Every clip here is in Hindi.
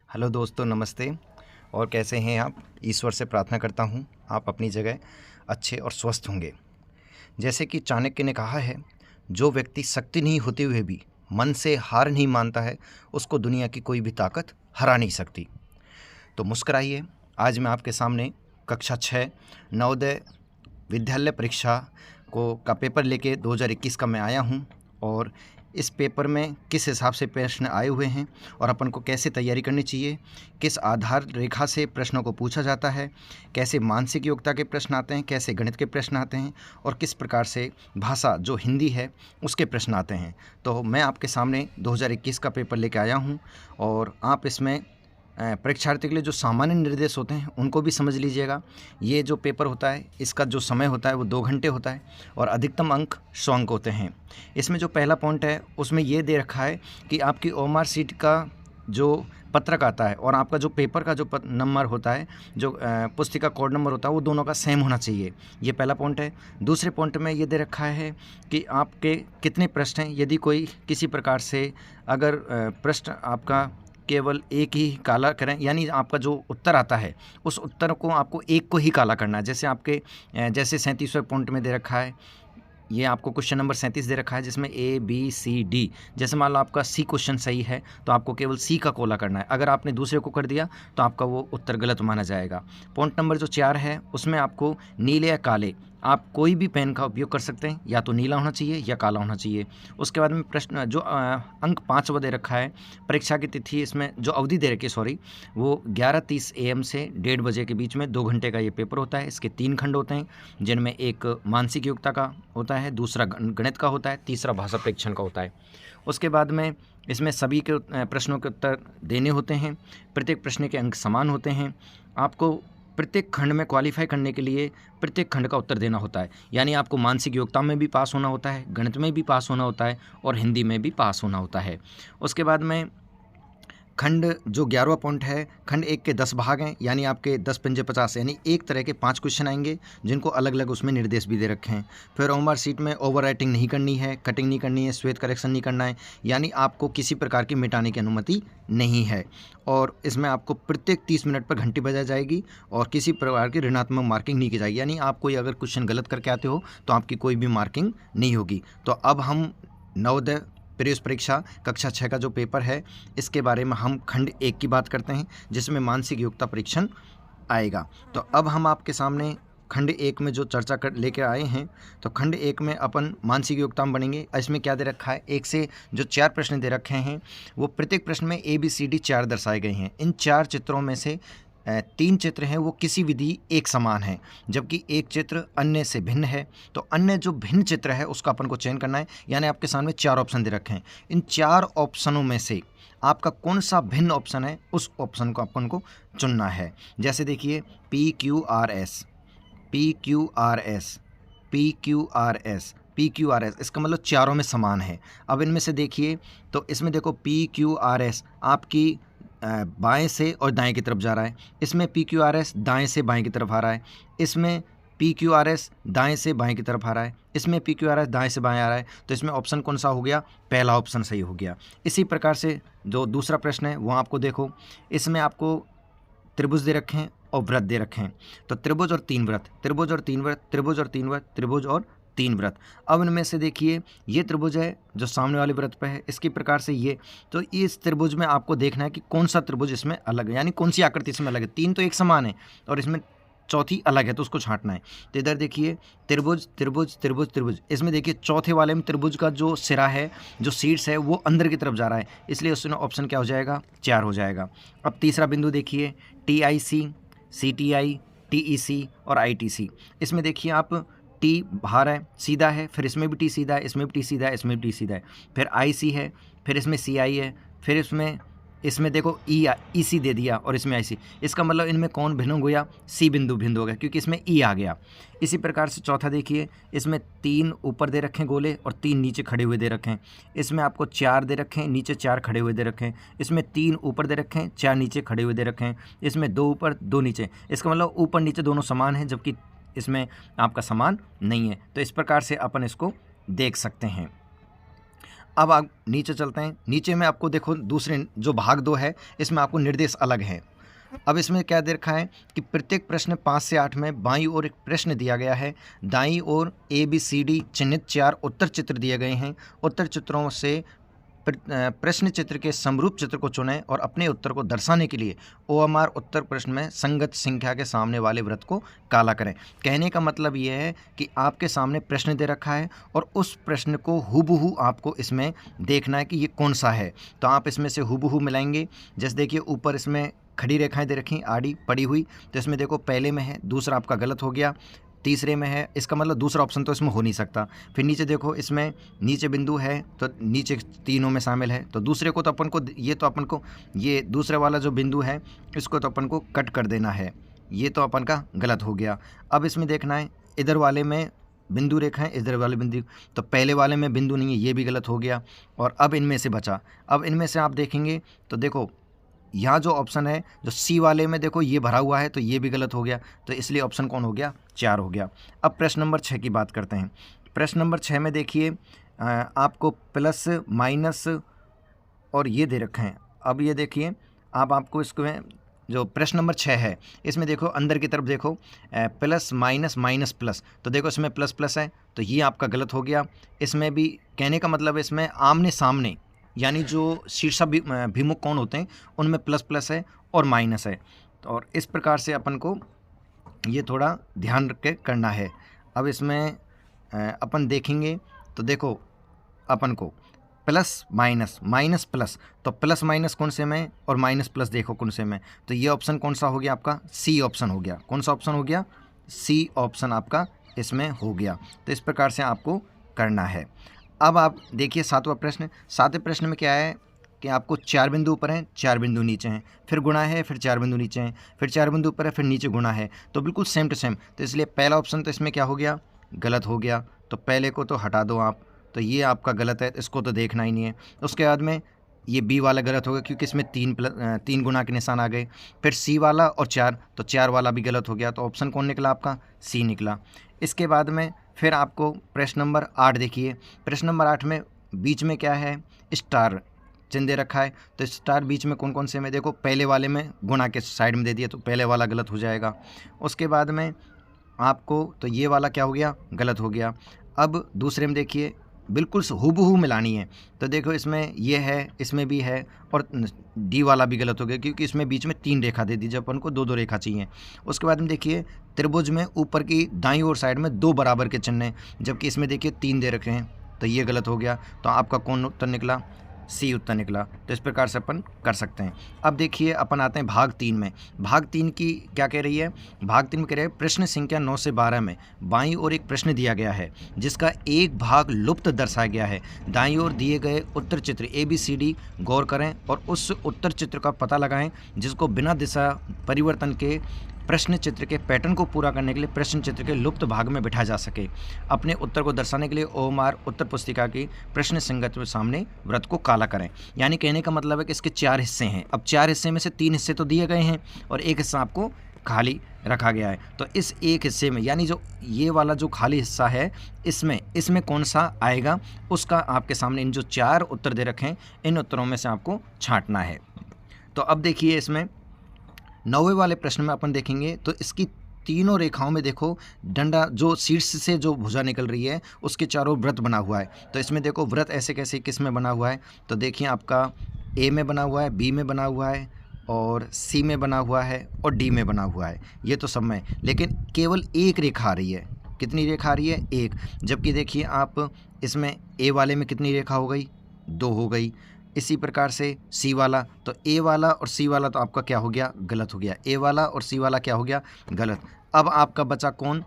हेलो दोस्तों, नमस्ते। और कैसे हैं आप? ईश्वर से प्रार्थना करता हूँ आप अपनी जगह अच्छे और स्वस्थ होंगे। जैसे कि चाणक्य ने कहा है, जो व्यक्ति शक्ति नहीं होते हुए भी मन से हार नहीं मानता है, उसको दुनिया की कोई भी ताकत हरा नहीं सकती। तो मुस्कराइए। आज मैं आपके सामने कक्षा 6 नवोदय विद्यालय परीक्षा का पेपर लेके 2021 का मैं आया हूँ। और इस पेपर में किस हिसाब से प्रश्न आए हुए हैं और अपन को कैसे तैयारी करनी चाहिए, किस आधार रेखा से प्रश्नों को पूछा जाता है, कैसे मानसिक योग्यता के प्रश्न आते हैं, कैसे गणित के प्रश्न आते हैं और किस प्रकार से भाषा जो हिंदी है उसके प्रश्न आते हैं। तो मैं आपके सामने 2021 का पेपर लेके आया हूँ और आप इसमें परीक्षार्थी के लिए जो सामान्य निर्देश होते हैं उनको भी समझ लीजिएगा। ये जो पेपर होता है इसका जो समय होता है वो 2 घंटे होता है और अधिकतम अंक 100 अंक होते हैं। इसमें जो पहला पॉइंट है उसमें ये दे रखा है कि आपकी ओएमआर शीट का जो पत्रक आता है और आपका जो पेपर का जो नंबर होता है, जो पुस्तिका कोड नंबर होता है, वो दोनों का सेम होना चाहिए। ये पहला पॉइंट है। दूसरे पॉइंट में ये दे रखा है कि आपके कितने प्रश्न हैं। यदि कोई किसी प्रकार से अगर प्रश्न आपका केवल एक ही काला करें, यानी आपका जो उत्तर आता है उस उत्तर को आपको एक को ही काला करना है। जैसे आपके जैसे 37वें पॉइंट में दे रखा है, ये आपको क्वेश्चन नंबर 37 दे रखा है जिसमें ए बी सी डी। जैसे मान लो आपका सी क्वेश्चन सही है तो आपको केवल सी का कोला करना है। अगर आपने दूसरे को कर दिया तो आपका वो उत्तर गलत माना जाएगा। पॉइंट नंबर जो 4 है उसमें आपको नीले या काले, आप कोई भी पेन का उपयोग कर सकते हैं, या तो नीला होना चाहिए या काला होना चाहिए। उसके बाद में प्रश्न जो अंक 5वां दे रखा है, परीक्षा की तिथि इसमें जो अवधि दे रखी है वो 11:30 AM से 1:30 बजे के बीच में 2 घंटे का ये पेपर होता है। इसके 3 खंड होते हैं जिनमें एक मानसिक योग्यता का होता है, दूसरा गणित का होता है, तीसरा भाषा परीक्षण का होता है। उसके बाद में इसमें सभी के प्रश्नों के उत्तर देने होते हैं। प्रत्येक प्रश्न के अंक समान होते हैं। आपको प्रत्येक खंड में क्वालिफाई करने के लिए प्रत्येक खंड का उत्तर देना होता है। यानी आपको मानसिक योग्यता में भी पास होना होता है, गणित में भी पास होना होता है और हिंदी में भी पास होना होता है। उसके बाद में खंड जो 11वां पॉइंट है, खंड 1 के 10 भाग हैं, यानी आपके 10 पंजे 50, यानी एक तरह के 5 क्वेश्चन आएंगे जिनको अलग अलग उसमें निर्देश भी दे रखे हैं। फिर ओएमआर शीट में ओवर राइटिंग नहीं करनी है, कटिंग नहीं करनी है, श्वेत करेक्शन नहीं करना है, यानी आपको किसी प्रकार की मिटाने की अनुमति नहीं है। और इसमें आपको प्रत्येक 30 मिनट पर घंटी बजाई जाएगी और किसी प्रकार की ऋणात्मक मार्किंग नहीं की जाएगी। यानी आप कोई अगर क्वेश्चन गलत करके आते हो तो आपकी कोई भी मार्किंग नहीं होगी। तो अब हम नवोदय प्रवेश परीक्षा कक्षा 6 का जो पेपर है इसके बारे में हम खंड 1 की बात करते हैं जिसमें मानसिक योग्यता परीक्षण आएगा। तो अब हम आपके सामने खंड 1 में जो चर्चा कर लेकर आए हैं, तो खंड 1 में अपन मानसिक योग्यता में बनेंगे। इसमें क्या दे रखा है, 1 से जो 4 प्रश्न दे रखे हैं वो प्रत्येक प्रश्न में ABCD 4 दर्शाए गए हैं। इन 4 चित्रों में से 3 चित्र हैं वो किसी विधि एक समान है, जबकि एक चित्र अन्य से भिन्न है। तो अन्य जो भिन्न चित्र है उसका अपन को चयन करना है। यानी आपके सामने 4 ऑप्शन दे रखे हैं। इन 4 ऑप्शनों में से आपका कौन सा भिन्न ऑप्शन है उस ऑप्शन को अपन को चुनना है। जैसे देखिए PQRS, PQRS, PQRS, PQRS, इसका मतलब चारों में समान है। अब इनमें से देखिए, तो इसमें देखो PQRS आपकी बाएं से और दाएं की तरफ जा रहा है, इसमें PQRS दाएं से बाएं की तरफ आ रहा है, इसमें PQRS दाएं से बाएं की तरफ आ रहा है, इसमें PQRS दाएं से बाएं आ रहा है। तो इसमें ऑप्शन कौन सा हो गया? पहला ऑप्शन सही हो गया। इसी प्रकार से जो दूसरा प्रश्न है वो आपको देखो, इसमें आपको त्रिभुज दे रखे हैं और वृत्त दे रखे हैं। तो त्रिभुज और 3 वृत्त, त्रिभुज और 3 वृत्त, त्रिभुज और 3 वृत्त, त्रिभुज और 3 वृत्त। अब इनमें से देखिए ये त्रिभुज है जो सामने वाले वृत्त पे है, इसकी प्रकार से ये, तो इस त्रिभुज में आपको देखना है कि कौन सा त्रिभुज इसमें अलग है, यानी कौन सी आकृति इसमें अलग है। 3 तो एक समान है और इसमें चौथी अलग है तो उसको छांटना है। तो इधर देखिए त्रिभुज त्रिभुज त्रिभुज त्रिभुज, इसमें देखिए चौथे वाले में त्रिभुज का जो सिरा है, जो शीर्ष है, वो अंदर की तरफ जा रहा है, इसलिए उसमें ऑप्शन क्या हो जाएगा? 4 हो जाएगा। अब तीसरा बिंदु देखिए TIC, CTI, TEC और ITC। इसमें देखिए आप T बाहर है, सीधा है, फिर इसमें भी T सीधा है, इसमें भी T सीधा है, इसमें भी T सीधा है, फिर IC है, फिर इसमें CI है, फिर इसमें देखो EC दे दिया और इसमें IC। इसका मतलब इनमें कौन भिन्न हो गया? C बिंदु भिन्न हो गया क्योंकि इसमें E आ गया। इसी प्रकार से चौथा देखिए, इसमें 3 ऊपर दे रखे हैं गोले और 3 नीचे खड़े हुए दे रखे हैं। इसमें आपको 4 दे रखे हैं, नीचे 4 खड़े हुए दे रखे हैं। इसमें 3 ऊपर दे रखे हैं, 4 नीचे खड़े हुए दे रखे हैं। इसमें 2 ऊपर 2 नीचे, इसका मतलब ऊपर नीचे दोनों समान हैं, जबकि इसमें आपका समान नहीं है। तो इस प्रकार से अपन इसको देख सकते हैं। अब आप नीचे चलते हैं। नीचे में आपको देखो दूसरे जो भाग 2 है इसमें आपको निर्देश अलग है। अब इसमें क्या दे रखा है कि प्रत्येक प्रश्न 5 से 8 में बाईं ओर एक प्रश्न दिया गया है। दाईं ओर ABCD चिन्हित 4 उत्तर चित्र दिए गए हैं। उत्तर चित्रों से प्रश्न चित्र के समरूप चित्र को चुनें और अपने उत्तर को दर्शाने के लिए OMR उत्तर प्रश्न में संगत संख्या के सामने वाले वृत्त को काला करें। कहने का मतलब ये है कि आपके सामने प्रश्न दे रखा है और उस प्रश्न को हूबहू आपको इसमें देखना है कि ये कौन सा है। तो आप इसमें से हूबहू मिलाएंगे। जैसे देखिए ऊपर इसमें खड़ी रेखाएं दे रखी आड़ी पड़ी हुई, तो इसमें देखो पहले में है, दूसरा आपका गलत हो गया, तीसरे में है, इसका मतलब दूसरा ऑप्शन तो इसमें हो नहीं सकता। फिर नीचे देखो इसमें नीचे बिंदु है तो नीचे तीनों में शामिल है, तो दूसरे को तो अपन को ये दूसरे वाला जो बिंदु है इसको तो अपन को कट कर देना है, ये तो अपन का गलत हो गया। अब इसमें देखना है इधर वाले में बिंदु रेखा है, इधर वाले बिंदु, तो पहले वाले में बिंदु नहीं है, ये भी गलत हो गया। और अब इनमें से बचा, अब इनमें से आप देखेंगे तो देखो यहाँ जो ऑप्शन है जो C वाले में देखो ये भरा हुआ है, तो ये भी गलत हो गया, तो इसलिए ऑप्शन कौन हो गया, 4 हो गया। अब प्रश्न नंबर 6 की बात करते हैं। प्रश्न नंबर 6 में देखिए आपको प्लस माइनस और ये दे रखे हैं। अब ये देखिए आपको इसको जो प्रश्न नंबर 6 है इसमें देखो अंदर की तरफ देखो प्लस माइनस माइनस प्लस, तो देखो इसमें प्लस प्लस है, तो ये आपका गलत हो गया। इसमें भी कहने का मतलब है इसमें आमने सामने यानी जो शीर्षाभिमुख कोण होते हैं उनमें प्लस प्लस है और माइनस है, और इस प्रकार से अपन को ये थोड़ा ध्यान रख के करना है। अब इसमें अपन देखेंगे तो देखो अपन को प्लस माइनस माइनस प्लस, तो प्लस माइनस कौन से में और माइनस प्लस देखो कौन से में, तो ये ऑप्शन कौन सा हो गया आपका, C ऑप्शन हो गया। कौन सा ऑप्शन हो गया, C ऑप्शन आपका इसमें हो गया। तो इस प्रकार से आपको करना है। अब आप देखिए 7वां प्रश्न। 7वें प्रश्न में क्या है कि आपको 4 बिंदु ऊपर हैं, 4 बिंदु नीचे हैं, फिर गुणा है, फिर 4 बिंदु नीचे हैं, फिर 4 बिंदु ऊपर है, फिर नीचे गुणा है, तो बिल्कुल सेम टू सेम। तो इसलिए पहला ऑप्शन तो इसमें क्या हो गया, गलत हो गया, तो पहले को तो हटा दो आप, तो ये आपका गलत है, इसको तो देखना ही नहीं है। उसके बाद में ये B वाला गलत हो गया क्योंकि इसमें 3 गुना के निशान आ गए। फिर C वाला और 4, तो 4 वाला भी गलत हो गया, तो ऑप्शन कौन निकला आपका, C निकला। इसके बाद में फिर आपको प्रश्न नंबर 8 देखिए। प्रश्न नंबर 8 में बीच में क्या है, स्टार चिन्ह दे रखा है, तो स्टार बीच में कौन कौन से में देखो, पहले वाले में गुणा के साइड में दे दिया, तो पहले वाला गलत हो जाएगा। उसके बाद में आपको तो ये वाला क्या हो गया, गलत हो गया। अब दूसरे में देखिए बिल्कुल हूबहू मिलानी है, तो देखो इसमें ये है, इसमें भी है, और D वाला भी गलत हो गया क्योंकि इसमें बीच में 3 रेखा दे दी, जब अपन को 2-2 रेखा चाहिए। उसके बाद में देखिए त्रिभुज में ऊपर की दाईं ओर साइड में 2 बराबर के चिन्ह हैं, जबकि इसमें देखिए 3 दे रखे हैं, तो ये गलत हो गया। तो आपका कौन उत्तर निकला, C उत्तर निकला। तो इस प्रकार से अपन कर सकते हैं। अब देखिए अपन आते हैं भाग 3 में। भाग 3 की क्या कह रही है, भाग 3 में कह रहे हैं प्रश्न संख्या 9 से 12 में बाईं ओर एक प्रश्न दिया गया है जिसका एक भाग लुप्त दर्शाया गया है। दाईं ओर दिए गए उत्तर चित्र ABCD गौर करें और उस उत्तर चित्र का पता लगाएं जिसको बिना दिशा परिवर्तन के प्रश्न चित्र के पैटर्न को पूरा करने के लिए प्रश्न चित्र के लुप्त भाग में बिठा जा सके। अपने उत्तर को दर्शाने के लिए OMR उत्तर पुस्तिका की प्रश्न संगत में सामने वृत्त को काला करें। यानी कहने का मतलब है कि इसके 4 हिस्से हैं। अब 4 हिस्से में से 3 हिस्से तो दिए गए हैं और एक हिस्सा आपको खाली रखा गया है। तो इस एक हिस्से में यानी जो ये वाला जो खाली हिस्सा है इसमें कौन सा आएगा उसका आपके सामने इन जो 4 उत्तर दे रखे हैं इन उत्तरों में से आपको छांटना है। तो अब देखिए इसमें 9वें वाले प्रश्न में अपन देखेंगे तो इसकी तीनों रेखाओं में देखो डंडा जो शीर्ष से जो भुजा निकल रही है उसके चारों वृत्त बना हुआ है। तो इसमें देखो वृत्त ऐसे कैसे किस में बना हुआ है, तो देखिए आपका A में बना हुआ है, B में बना हुआ है और C में बना हुआ है और D में बना हुआ है, ये तो सब में, लेकिन केवल एक रेखा आ रही है। कितनी रेखा आ रही है, एक। जबकि देखिए आप इसमें A वाले में कितनी रेखा हो गई, 2 हो गई। इसी प्रकार से C वाला, तो A वाला और C वाला तो आपका क्या हो गया, गलत हो गया। A वाला और C वाला क्या हो गया, गलत। अब आपका बचा कौन,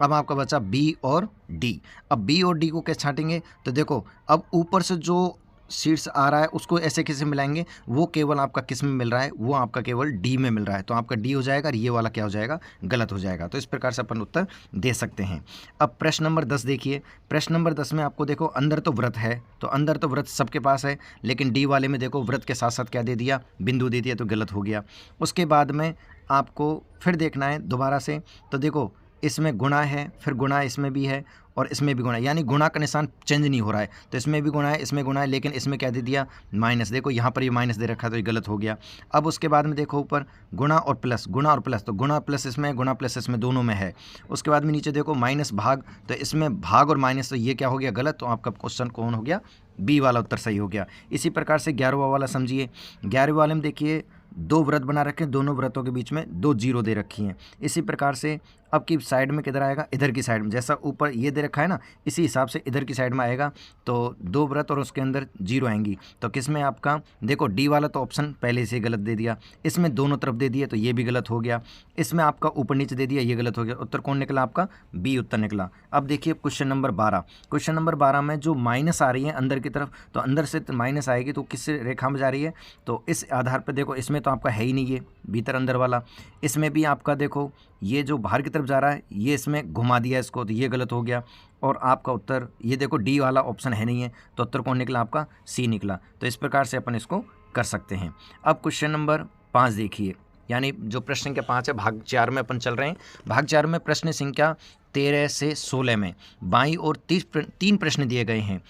अब आपका बचा B और D। अब B और D को कैसे छांटेंगे, तो देखो अब ऊपर से जो शीर्ष आ रहा है उसको ऐसे कैसे मिलाएंगे, वो केवल आपका किस में मिल रहा है, वो आपका केवल D में मिल रहा है, तो आपका D हो जाएगा और ये वाला क्या हो जाएगा, गलत हो जाएगा। तो इस प्रकार से अपन उत्तर दे सकते हैं। अब प्रश्न नंबर 10 देखिए। प्रश्न नंबर 10 में आपको देखो अंदर तो व्रत है, तो अंदर तो व्रत सबके पास है, लेकिन D वाले में देखो व्रत के साथ साथ क्या दे दिया, बिंदु दे दिया, तो गलत हो गया। उसके बाद में आपको फिर देखना है दोबारा से, तो देखो इसमें गुणा है, फिर गुणा इसमें भी है और इसमें भी गुणा है, यानी गुणा का निशान चेंज नहीं हो रहा है। तो इसमें भी गुणा है, इसमें गुणा है, लेकिन इसमें क्या दे दिया, माइनस। देखो यहाँ पर ये माइनस दे रखा है तो ये गलत हो गया। अब उसके बाद में देखो ऊपर गुणा और प्लस, गुणा और प्लस, तो गुणा प्लस इसमें, गुणा प्लस इसमें, दोनों में है। उसके बाद में नीचे देखो माइनस भाग, तो इसमें भाग और माइनस, तो ये क्या हो गया, गलत। तो आपका क्वेश्चन कौन हो गया, बी वाला उत्तर सही हो गया। इसी प्रकार से 11वां वाला समझिए। 11वें वाले में देखिए 2 व्रत बना रखे हैं, दोनों व्रतों के बीच में 2 जीरो दे रखी हैं। इसी प्रकार से अब की साइड में किधर आएगा, इधर की साइड में, जैसा ऊपर ये दे रखा है ना, इसी हिसाब से इधर की साइड में आएगा। तो 2 व्रत और उसके अंदर जीरो आएंगी। तो किस में आपका, देखो डी वाला तो ऑप्शन पहले से गलत दे दिया, इसमें दोनों तरफ दे दिया तो ये भी गलत हो गया, इसमें आपका ऊपर नीचे दे दिया, ये गलत हो गया। उत्तर कौन निकला आपका, बी उत्तर निकला। अब देखिए क्वेश्चन नंबर 12। क्वेश्चन नंबर 12 में जो माइनस आ रही है अंदर की तरफ, तो अंदर से माइनस आएगी तो किस रेखा में जा रही है, तो इस आधार पर देखो, इसमें तो आपका है ही नहीं ये भीतर अंदर वाला, इसमें भी आपका देखो ये जो बाहर की तरफ जा रहा है ये इसमें घुमा दिया इसको, तो ये गलत हो गया। और आपका उत्तर ये देखो डी वाला ऑप्शन है नहीं है, तो उत्तर कौन निकला आपका, सी निकला। तो इस प्रकार से अपन इसको कर सकते हैं। अब क्वेश्चन नंबर 5 देखिए, यानी जो प्रश्न संख्या 5 है, भाग 4 में अपन चल रहे हैं। भाग 4 में प्रश्न संख्या 13 से 16 में बाईं ओर 3 प्रश्न दिए गए हैं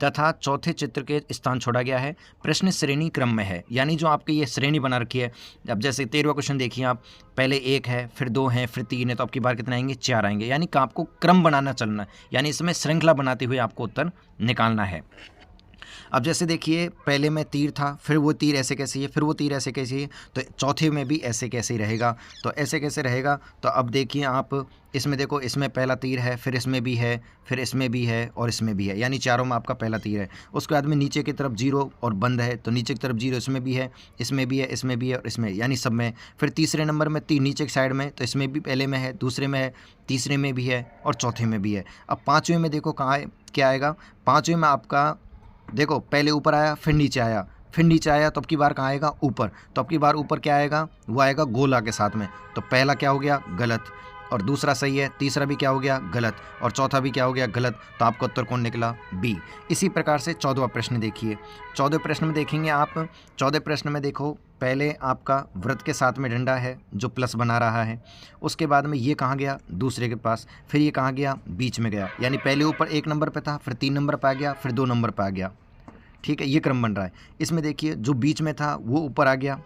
तथा चौथे चित्र के स्थान छोड़ा गया है। प्रश्न श्रेणी क्रम में है, यानी जो आपकी ये श्रेणी बना रखी है। अब जैसे 13वां क्वेश्चन देखिए आप, पहले 1 है, फिर 2 है, फिर 3 है, तो आपकी बार कितने आएंगे, 4 आएंगे। यानी कि आपको क्रम बनाना चलना है, यानी इसमें श्रृंखला बनाते हुए आपको उत्तर निकालना है। अब जैसे देखिए पहले में तीर था, फिर वो तीर ऐसे कैसे है, फिर वो तीर ऐसे कैसे है, तो चौथे में भी ऐसे कैसे ही रहेगा। तो ऐसे कैसे रहेगा, तो अब देखिए आप इसमें देखो, इसमें पहला तीर है, फिर इसमें भी है, फिर इसमें भी है और इसमें भी है, यानी चारों में आपका पहला तीर है। उसके बाद में नीचे की तरफ जीरो और बंद है, तो नीचे की तरफ जीरो, इसमें भी है, इसमें भी है, इसमें भी है और इसमें, यानी सब में। फिर तीसरे नंबर में तीर नीचे की साइड में, तो इसमें भी पहले में है, दूसरे में है, तीसरे में भी है और चौथे में भी है। अब पाँचवें में देखो कहाँ है, क्या आएगा, पाँचवें में आपका देखो पहले ऊपर आया, फिर नीचे आया, फिर नीचे आया, तो अब की बार कहाँ आएगा, ऊपर। तो अब की बार ऊपर क्या आएगा, वो आएगा गोला के साथ में। तो पहला क्या हो गया, गलत, और दूसरा सही है, तीसरा भी क्या हो गया, गलत, और चौथा भी क्या हो गया, गलत। तो आपका उत्तर कौन निकला, बी। इसी प्रकार से 14वां प्रश्न देखिए। 14वें प्रश्न में देखेंगे आप, 14वें प्रश्न में देखो पहले आपका वृत्त के साथ में डंडा है जो प्लस बना रहा है, उसके बाद में ये कहाँ गया, दूसरे के पास, फिर ये कहाँ गया, बीच में गया, यानी पहले ऊपर 1 नंबर पे था, फिर 3 नंबर पे आ गया, फिर 2 नंबर पे आ गया। ठीक है, ये क्रम बन रहा है। इसमें देखिए जो बीच में था वो ऊपर आ गया,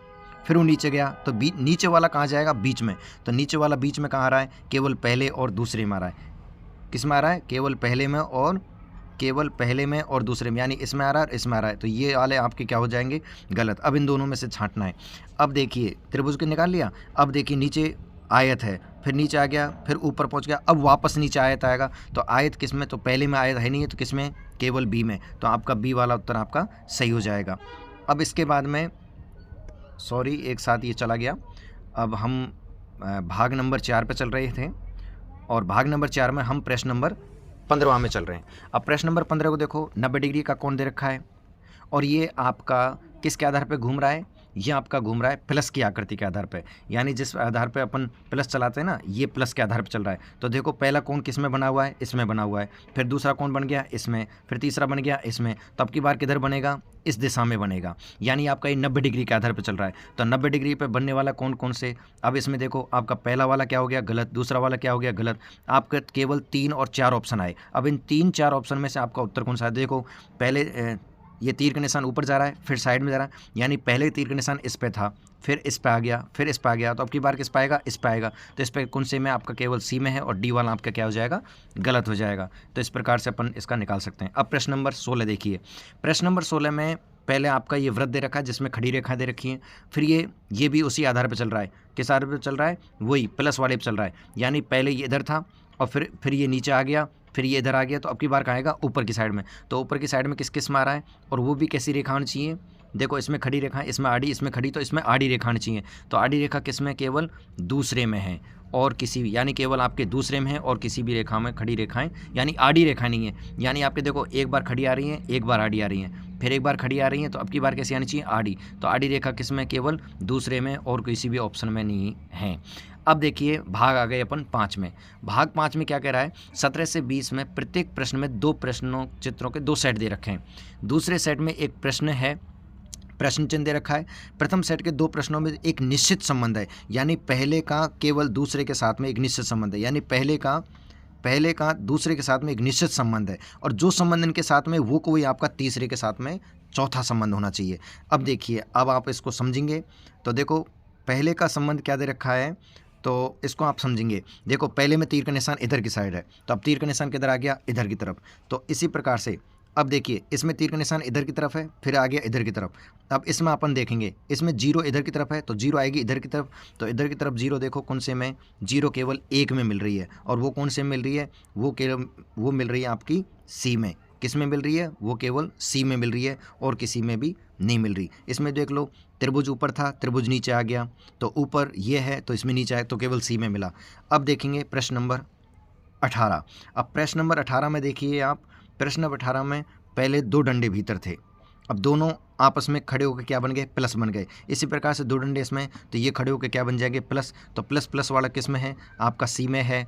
फिर वो नीचे गया, तो नीचे वाला कहाँ जाएगा, बीच में। तो नीचे वाला बीच में कहाँ आ रहा है, केवल पहले और दूसरे में आ रहा है। किस में आ रहा है, केवल पहले में और दूसरे में, यानी इसमें आ रहा है, इसमें आ रहा है। तो ये वाले आपके क्या हो जाएंगे, गलत। अब इन दोनों में से छांटना है। अब देखिए त्रिभुज को निकाल लिया। अब देखिए नीचे आयत है, फिर नीचे आ गया, फिर ऊपर पहुंच गया, अब वापस नीचे आयत आएगा। तो आयत किस में, तो पहले में आयत है नहीं है, तो किस में, केवल बी में। तो आपका बी वाला उत्तर आपका सही हो जाएगा। अब इसके बाद में सॉरी एक साथ ये चला गया। अब हम भाग नंबर 4 पे चल रहे थे और भाग नंबर 4 में हम प्रश्न नंबर 15 में चल रहे हैं। अब प्रश्न नंबर 15 को देखो, 90 डिग्री का कोण दे रखा है और ये आपका किसके आधार पे घूम रहा है, ये आपका घूम रहा है प्लस की आकृति के आधार पे, यानी जिस आधार पे अपन प्लस चलाते हैं ना, ये प्लस के आधार पे चल रहा है। तो देखो पहला कोण किस में बना हुआ है, इसमें बना हुआ है, फिर दूसरा कोण बन गया इसमें, फिर तीसरा बन गया इसमें। तो अब की बार किधर बनेगा, इस दिशा में बनेगा, यानी आपका ये 90 डिग्री के आधार पर चल रहा है। तो 90 डिग्री पे बनने वाला कोण कौन से, अब इसमें देखो आपका पहला वाला क्या हो गया, गलत, दूसरा वाला क्या हो गया, गलत। आपका केवल 3 और 4 ऑप्शन आए। अब इन 3-4 ऑप्शन में से आपका उत्तर कौन सा है, देखो पहले ये तीर का निशान ऊपर जा रहा है, फिर साइड में जा रहा है, यानी पहले तीर का निशान इस पे था, फिर इस पे आ गया, फिर इस पे आ गया। तो अब की बार किस पे आएगा, इस पे आएगा। तो इस पे कौन से में आपका केवल सी में है और डी वाला आपका क्या हो जाएगा, गलत हो जाएगा। तो इस प्रकार से अपन इसका निकाल सकते हैं। अब प्रश्न नंबर 16 देखिए। प्रश्न नंबर 16 में पहले आपका ये वृत्त दे रखा है जिसमें खड़ी रेखाएं दे रखी हैं, फिर ये भी उसी आधार पर चल रहा है। किस आधार पर चल रहा है, वही प्लस वाले पर चल रहा है, यानी पहले ये इधर था और फिर ये नीचे आ गया, फिर ये इधर आ गया। तो अब की बार कहाँ आएगा, ऊपर की साइड में। तो ऊपर की साइड में किस किस में आ रहा है, और वो भी कैसी रेखा होनी चाहिए, देखो इसमें खड़ी रेखा, इसमें आड़ी, इसमें खड़ी, तो इसमें आड़ी रेखा होनी चाहिए। तो आड़ी रेखा किस में, केवल दूसरे में है और किसी भी, यानी केवल आपके दूसरे में है और किसी भी रेखा में खड़ी रेखाएं, यानी आड़ी रेखा नहीं है। यानी आपके देखो एक बार खड़ी आ रही है, एक बार आड़ी आ रही है, फिर एक बार खड़ी आ रही है, तो अब की बार कैसी आनी चाहिए, आड़ी। तो आड़ी रेखा किस में, केवल दूसरे में और किसी भी ऑप्शन में नहीं है। अब देखिए भाग आ गए अपन 5 में। भाग 5 में क्या कह रहा है, 17 से 20 में प्रत्येक प्रश्न में 2 प्रश्नों चित्रों के 2 सेट दे रखे हैं। दूसरे सेट में एक प्रश्न है प्रश्न चिन्ह दे रखा है। प्रथम सेट के 2 प्रश्नों में एक निश्चित संबंध है, यानी पहले का केवल दूसरे के साथ में एक निश्चित संबंध है, यानी पहले का दूसरे के साथ में एक निश्चित संबंध है, और जो संबंध इनके साथ में वो कोई आपका तीसरे के साथ में चौथा संबंध होना चाहिए। अब देखिए, अब आप इसको समझेंगे तो देखो पहले का संबंध क्या दे रखा है, तो इसको आप समझेंगे। देखो पहले में तीर का निशान इधर की साइड है, तो अब तीर का निशान किधर आ गया, इधर की तरफ। तो इसी प्रकार से अब देखिए, इसमें तीर का निशान इधर की तरफ है, फिर आ गया इधर की तरफ। अब इसमें अपन देखेंगे, इसमें 0 इधर की तरफ है, तो 0 आएगी इधर की तरफ। तो इधर की तरफ 0 देखो कौन से में, 0 केवल 1 में मिल रही है, और वो कौन से मिल रही है, वो मिल रही है आपकी सी में। किस में मिल रही है, वो केवल सी में मिल रही है, और किसी में भी नहीं मिल रही। इसमें देख लो, त्रिभुज ऊपर था, त्रिभुज नीचे आ गया, तो ऊपर ये है तो इसमें नीचे आए, तो केवल सी में मिला। अब देखेंगे प्रश्न नंबर 18। अब प्रश्न नंबर 18 में देखिए आप, प्रश्न नंबर 18 में पहले 2 डंडे भीतर थे, अब दोनों आपस में खड़े होकर क्या बन गए, प्लस बन गए। इसी प्रकार से 2 डंडे इसमें, तो ये खड़े होकर क्या बन जाएंगे, प्लस। तो प्लस प्लस वाला किस में है, आपका सी में है,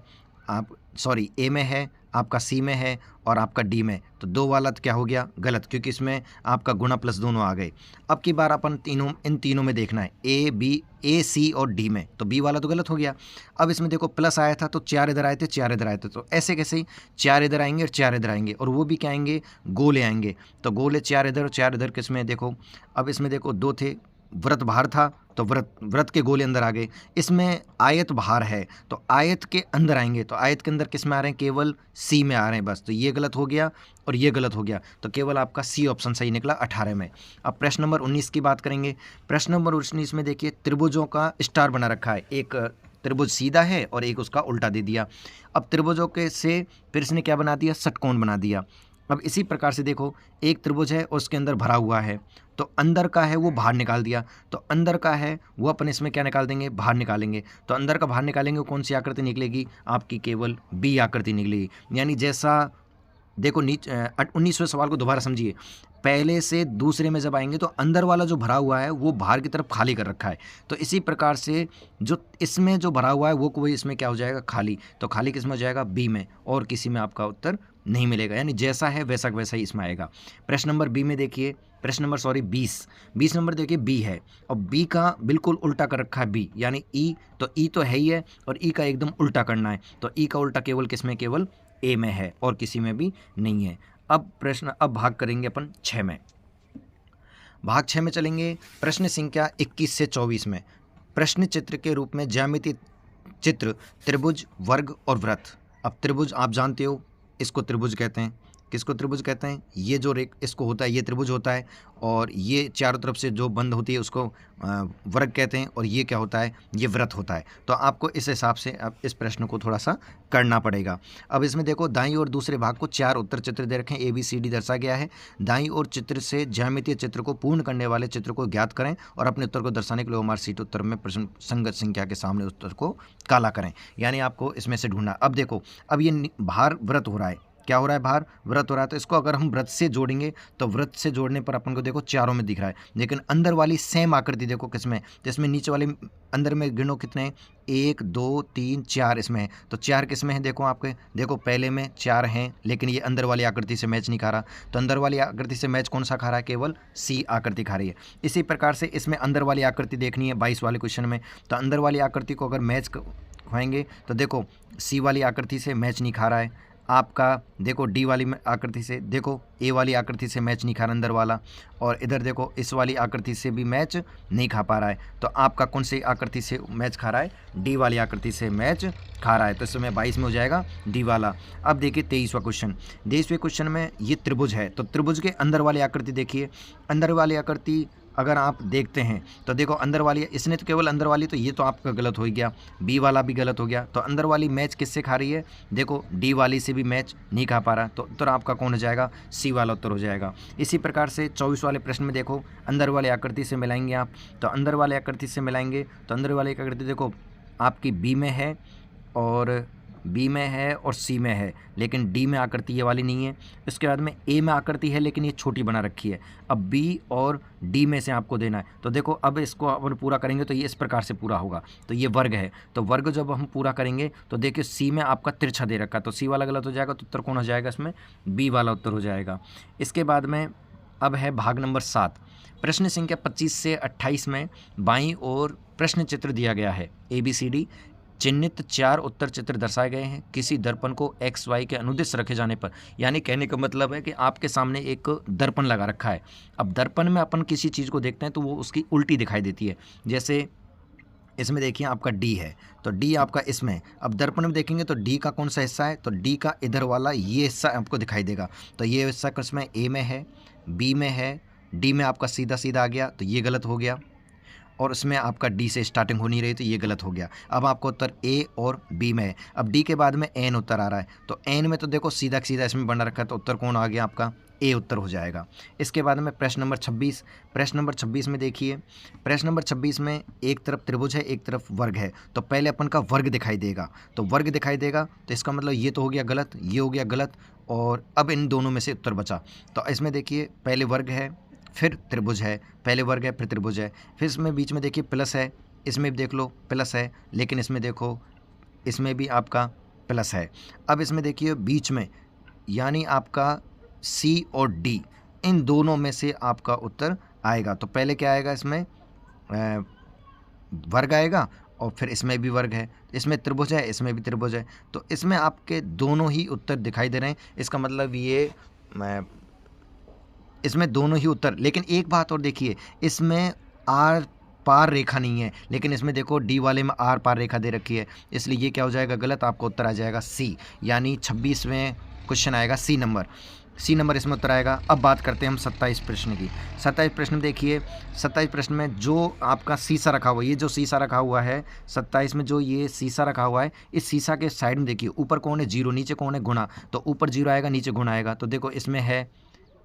ए में है, आपका सी में है, और आपका डी में। तो 2 वाला तो क्या हो गया, गलत, क्योंकि इसमें आपका गुणा प्लस दोनों आ गए। अब की बार अपन इन तीनों में देखना है, ए सी और डी में, तो बी वाला तो गलत हो गया। अब इसमें देखो प्लस आया था, तो 4 इधर आए थे, 4 इधर आए थे, तो ऐसे कैसे ही 4 इधर आएंगे और 4 इधर आएंगे, और वो भी क्या आएंगे, गोले आएंगे। तो गोले 4 इधर और 4 इधर, किसमें देखो, अब इसमें देखो 2 थे, व्रत बाहर था, तो व्रत के गोले अंदर आ गए। इसमें आयत बाहर है, तो आयत के अंदर आएंगे, तो आयत के अंदर किस में आ रहे हैं, केवल सी में आ रहे हैं बस। तो ये गलत हो गया और ये गलत हो गया, तो केवल आपका सी ऑप्शन सही निकला 18 में। अब प्रश्न नंबर 19 की बात करेंगे। प्रश्न नंबर 19 में देखिए, त्रिभुजों का स्टार बना रखा है, एक त्रिभुज सीधा है और एक उसका उल्टा दे दिया। अब त्रिभुजों के से फिर इसने क्या बना दिया, षटकोण बना दिया। अब इसी प्रकार से देखो, एक त्रिभुज है और उसके अंदर भरा हुआ है, तो अंदर का है वो बाहर निकाल दिया, तो अंदर का है वो अपन इसमें क्या निकाल देंगे, बाहर निकालेंगे। तो अंदर का बाहर निकालेंगे, कौन सी आकृति निकलेगी, आपकी केवल बी आकृति निकलेगी। यानी जैसा देखो 19वें सवाल को दोबारा समझिए, पहले से दूसरे में जब आएंगे तो अंदर वाला जो भरा हुआ है वो बाहर की तरफ खाली कर रखा है, तो इसी प्रकार से जो इसमें जो भरा हुआ है वो कोई इसमें क्या हो जाएगा, खाली। तो खाली किस में हो जाएगा, बी में, और किसी में आपका उत्तर नहीं मिलेगा, यानी जैसा है वैसा वैसा ही इसमें आएगा। प्रश्न नंबर बी में देखिए, प्रश्न नंबर 20 नंबर देखिए, बी है और बी का बिल्कुल उल्टा कर रखा है बी, यानी ई, तो ई तो है ही है और ई का एकदम उल्टा करना है, तो ई का उल्टा केवल किस में, केवल ए में है और किसी में भी नहीं है। अब भाग करेंगे अपन 6 में। भाग 6 में चलेंगे, प्रश्न संख्या 21 से 24 में। प्रश्न चित्र के रूप में ज्यामितीय चित्र, त्रिभुज, वर्ग और वृत्त। अब त्रिभुज आप जानते हो, इसको त्रिभुज कहते हैं। किसको त्रिभुज कहते हैं, ये जो इसको होता है ये त्रिभुज होता है, और ये चारों तरफ से जो बंद होती है उसको वर्ग कहते हैं, और ये क्या होता है, ये वृत्त होता है। तो आपको इस हिसाब से अब इस प्रश्न को थोड़ा सा करना पड़ेगा। अब इसमें देखो, दाईं और दूसरे भाग को 4 उत्तर चित्र दे रखे हैं, ABCD दर्शा गया है। दाईं और चित्र से ज्यामितीय चित्र को पूर्ण करने वाले चित्र को ज्ञात करें और अपने उत्तर को दर्शाने के लिए हमारे सीट उत्तर में प्रश्न संगत संख्या के सामने उत्तर को काला करें, यानी आपको इसमें से ढूंढना। अब देखो, अब ये बाहर वृत्त हो रहा है, क्या हो रहा है, बाहर वृत्त हो रहा है, तो इसको अगर हम वृत्त से जोड़ेंगे तो वृत्त से जोड़ने पर अपन को देखो चारों में दिख रहा है, लेकिन अंदर वाली सेम आकृति देखो किसमें, तो इसमें नीचे वाले अंदर में गिनो कितने हैं, 1 2 3 4 इसमें है, तो 4 किसमें है, देखो आपके, देखो पहले में 4 हैं, लेकिन ये अंदर वाली आकृति से मैच नहीं खा रहा, तो अंदर वाली आकृति से मैच कौन सा खा रहा है, केवल सी आकृति खा रही है। इसी प्रकार से इसमें अंदर वाली आकृति देखनी है 22 वाले क्वेश्चन में, तो अंदर वाली आकृति को अगर मैच होएंगे तो देखो सी वाली आकृति से मैच नहीं खा रहा है आपका, देखो डी वाली आकृति से, देखो ए वाली आकृति से मैच नहीं खा रहा अंदर वाला, और इधर देखो इस वाली आकृति से भी मैच नहीं खा पा रहा है, तो आपका कौन सी आकृति से मैच खा रहा है, डी वाली आकृति से मैच खा रहा है, तो इसमें 22 में हो जाएगा डी वाला। अब देखिए 23वां क्वेश्चन, 23वें क्वेश्चन में ये त्रिभुज है, तो त्रिभुज के अंदर वाली आकृति देखिए, अंदर वाली आकृति अगर आप देखते हैं तो देखो अंदर वाली, इसने तो केवल अंदर वाली, तो ये तो आपका गलत हो गया, बी वाला भी गलत हो गया, तो अंदर वाली मैच किससे खा रही है, देखो डी वाली से भी मैच नहीं खा पा रहा, तो उत्तर आपका कौन हो जाएगा, सी वाला उत्तर हो जाएगा। इसी प्रकार से 24 वाले प्रश्न में देखो, अंदर वाले आकृति से मिलाएंगे आप, तो अंदर वाले आकृति से मिलाएंगे तो अंदर वाली आकृति देखो आपकी बी में है और बी में है और सी में है, लेकिन डी में आकृति ये वाली नहीं है। इसके बाद में ए में आकृति है लेकिन ये छोटी बना रखी है, अब बी और डी में से आपको देना है, तो देखो अब इसको अपन पूरा करेंगे तो ये इस प्रकार से पूरा होगा, तो ये वर्ग है, तो वर्ग जब हम पूरा करेंगे तो देखिए सी में आपका तिरछा दे रखा है, तो सी वाला गलत हो जाएगा, तो उत्तर कौन हो जाएगा, इसमें बी वाला उत्तर हो जाएगा। इसके बाद में अब है भाग नंबर 7। प्रश्न संख्या 25 से 28 में बाईं ओर प्रश्न चित्र दिया गया है। ABCD चिन्हित 4 उत्तर चित्र दर्शाए गए हैं। किसी दर्पण को XY के अनुदिश रखे जाने पर, यानी कहने का मतलब है कि आपके सामने एक दर्पण लगा रखा है। अब दर्पण में अपन किसी चीज़ को देखते हैं तो वो उसकी उल्टी दिखाई देती है। जैसे इसमें देखिए आपका D है, तो D आपका इसमें है। अब दर्पण में देखेंगे तो D का कौन सा हिस्सा है, तो D का इधर वाला ये हिस्सा आपको दिखाई देगा। तो ये हिस्सा किसमें, A में है, B में है, D में आपका सीधा सीधा आ गया, तो ये गलत हो गया। और उसमें आपका डी से स्टार्टिंग हो नहीं रही, तो ये गलत हो गया। अब आपका उत्तर ए और बी में है। अब डी के बाद में एन उत्तर आ रहा है, तो एन में तो देखो सीधा सीधा इसमें बना रखा है, तो उत्तर कौन आ गया आपका, ए उत्तर हो जाएगा। इसके बाद में प्रश्न नंबर 26। प्रश्न नंबर 26 में देखिए, प्रश्न नंबर 26 में एक तरफ त्रिभुज है, एक तरफ वर्ग है, तो पहले अपन का वर्ग दिखाई देगा। तो वर्ग दिखाई देगा तो इसका मतलब ये तो हो गया गलत, ये हो गया गलत, और अब इन दोनों में से उत्तर बचा। तो इसमें देखिए पहले वर्ग है, फिर त्रिभुज है, पहले वर्ग है, फिर त्रिभुज है, फिर इसमें बीच में देखिए प्लस है, इसमें भी देख लो प्लस है, लेकिन इसमें देखो इसमें भी आपका प्लस है। अब इसमें देखिए बीच में, यानी आपका सी और डी, इन दोनों में से आपका उत्तर आएगा। तो पहले क्या आएगा, इसमें वर्ग आएगा, और फिर इसमें भी वर्ग है, इसमें त्रिभुज है, इसमें भी त्रिभुज है, तो इसमें आपके दोनों ही उत्तर दिखाई दे रहे हैं। इसका मतलब ये इसमें दोनों ही उत्तर, लेकिन एक बात और देखिए, इसमें आर पार रेखा नहीं है, लेकिन इसमें देखो डी वाले में आर पार रेखा दे रखी है, इसलिए ये क्या हो जाएगा गलत, आपका उत्तर आ जाएगा सी, यानी 26वें क्वेश्चन आएगा सी नंबर इसमें उत्तर आएगा। अब बात करते हैं हम 27 प्रश्न की। 27 प्रश्न में देखिए, 27 प्रश्न में जो आपका शीशा रखा हुआ है, ये जो शीशा रखा हुआ है 27 में, जो ये शीशा रखा हुआ है, इस शीशा के साइड में देखिए ऊपर कौन है, 0, नीचे कौन है, गुणा, तो ऊपर 0 आएगा, नीचे गुणा आएगा। तो देखो इसमें है,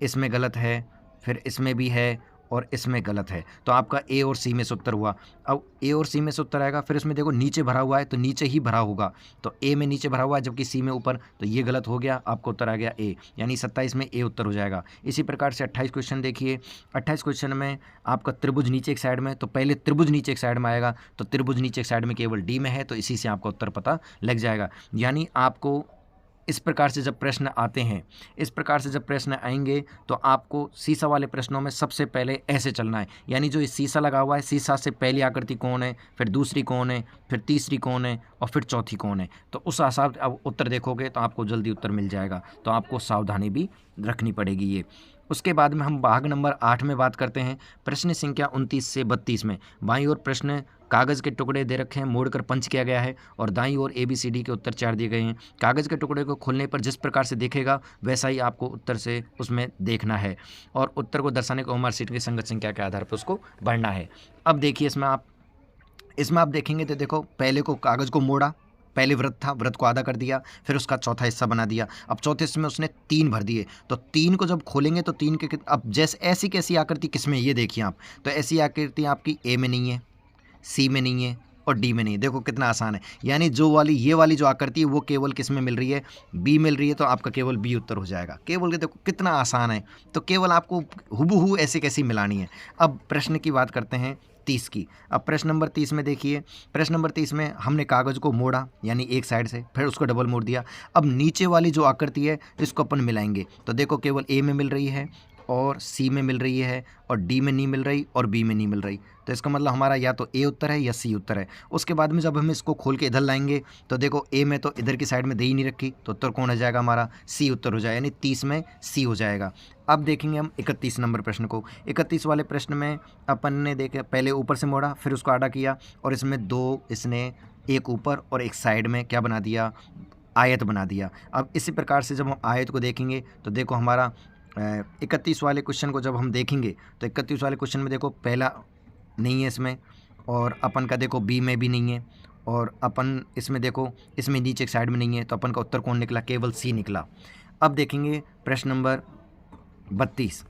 इसमें गलत है, फिर इसमें भी है, और इसमें गलत है, तो आपका ए और सी में से उत्तर हुआ। अब ए और सी में से उत्तर आएगा, फिर इसमें देखो नीचे भरा हुआ है, तो नीचे ही भरा होगा, तो ए में नीचे भरा हुआ है जबकि सी में ऊपर, तो ये गलत हो गया, आपको उत्तर आ गया ए, यानी 27 में ए उत्तर हो जाएगा। इसी प्रकार से 28 क्वेश्चन देखिए। 28 क्वेश्चन में आपका त्रिभुज नीचे एक साइड में, तो पहले त्रिभुज नीचे एक साइड में आएगा, तो त्रिभुज नीचे एक साइड में केवल डी में है, तो इसी से आपका उत्तर पता लग जाएगा। यानी आपको इस प्रकार से जब प्रश्न आते हैं, इस प्रकार से जब प्रश्न आएंगे, तो आपको शीशा वाले प्रश्नों में सबसे पहले ऐसे चलना है, यानी जो इस शीशा लगा हुआ है, शीशा से पहली आकृति कौन है, फिर दूसरी कौन है, फिर तीसरी कौन है, और फिर चौथी कौन है, तो उस हिसाब से अब उत्तर देखोगे तो आपको जल्दी उत्तर मिल जाएगा। तो आपको सावधानी भी रखनी पड़ेगी ये। उसके बाद में हम भाग नंबर 8 में बात करते हैं। प्रश्न संख्या 29 से 32 में बाईं ओर प्रश्न कागज़ के टुकड़े दे रखे हैं, मोड़कर पंच किया गया है, और दाईं ओर ABCD के उत्तर 4 दिए गए हैं। कागज़ के टुकड़े को खोलने पर जिस प्रकार से देखेगा वैसा ही आपको उत्तर से उसमें देखना है, और उत्तर को दर्शाने को मार्कशीट की संगत संख्या के आधार पर उसको बढ़ना है। अब देखिए इसमें आप देखेंगे तो देखो पहले को कागज़ को मोड़ा, पहले वृत्त था, वृत्त को आधा कर दिया, फिर उसका चौथा हिस्सा बना दिया। अब चौथे हिस्से में उसने 3 भर दिए, तो 3 को जब खोलेंगे तो 3 के, अब जैसे ऐसी कैसी आकृति किसमें, ये देखिए आप, तो ऐसी आकृति आपकी ए में नहीं है, सी में नहीं है, और डी में नहीं। देखो कितना आसान है, यानी ये वाली जो आकृति है वो केवल किस में मिल रही है, बी मिल रही है, तो आपका केवल बी उत्तर हो जाएगा। केवल देखो कितना आसान है, तो केवल आपको हुबहू ऐसी कैसी मिलानी है। अब प्रश्न की बात करते हैं 30 की। अब प्रश्न नंबर 30 में देखिए, प्रश्न नंबर 30 में हमने कागज़ को मोड़ा, यानी एक साइड से, फिर उसको डबल मोड़ दिया। अब नीचे वाली जो आकृति है इसको अपन मिलाएंगे, तो देखो केवल ए में मिल रही है, और सी में मिल रही है, और डी में नहीं मिल रही, और बी में नहीं मिल रही, तो इसका मतलब हमारा या तो ए उत्तर है या सी उत्तर है। उसके बाद में जब हम इसको खोल के इधर लाएंगे तो देखो ए में तो इधर की साइड में दे ही नहीं रखी, तो उत्तर कौन हो जाएगा हमारा, सी उत्तर हो जाएगा, यानी 30 में सी हो जाएगा। अब देखेंगे हम 31 नंबर प्रश्न को। 31 वाले प्रश्न में अपन ने देखे पहले ऊपर से मोड़ा, फिर उसको आड़ा किया, और इसमें 2 इसने एक ऊपर और एक साइड में क्या बना दिया, आयत बना दिया। अब इसी प्रकार से जब हम आयत को देखेंगे तो देखो हमारा 31 वाले क्वेश्चन को जब हम देखेंगे तो 31 वाले क्वेश्चन में देखो पहला नहीं है इसमें, और अपन का देखो बी में भी नहीं है, और अपन इसमें देखो इसमें नीचे एक साइड में नहीं है, तो अपन का उत्तर कौन निकला, केवल सी निकला। अब देखेंगे प्रश्न नंबर 32।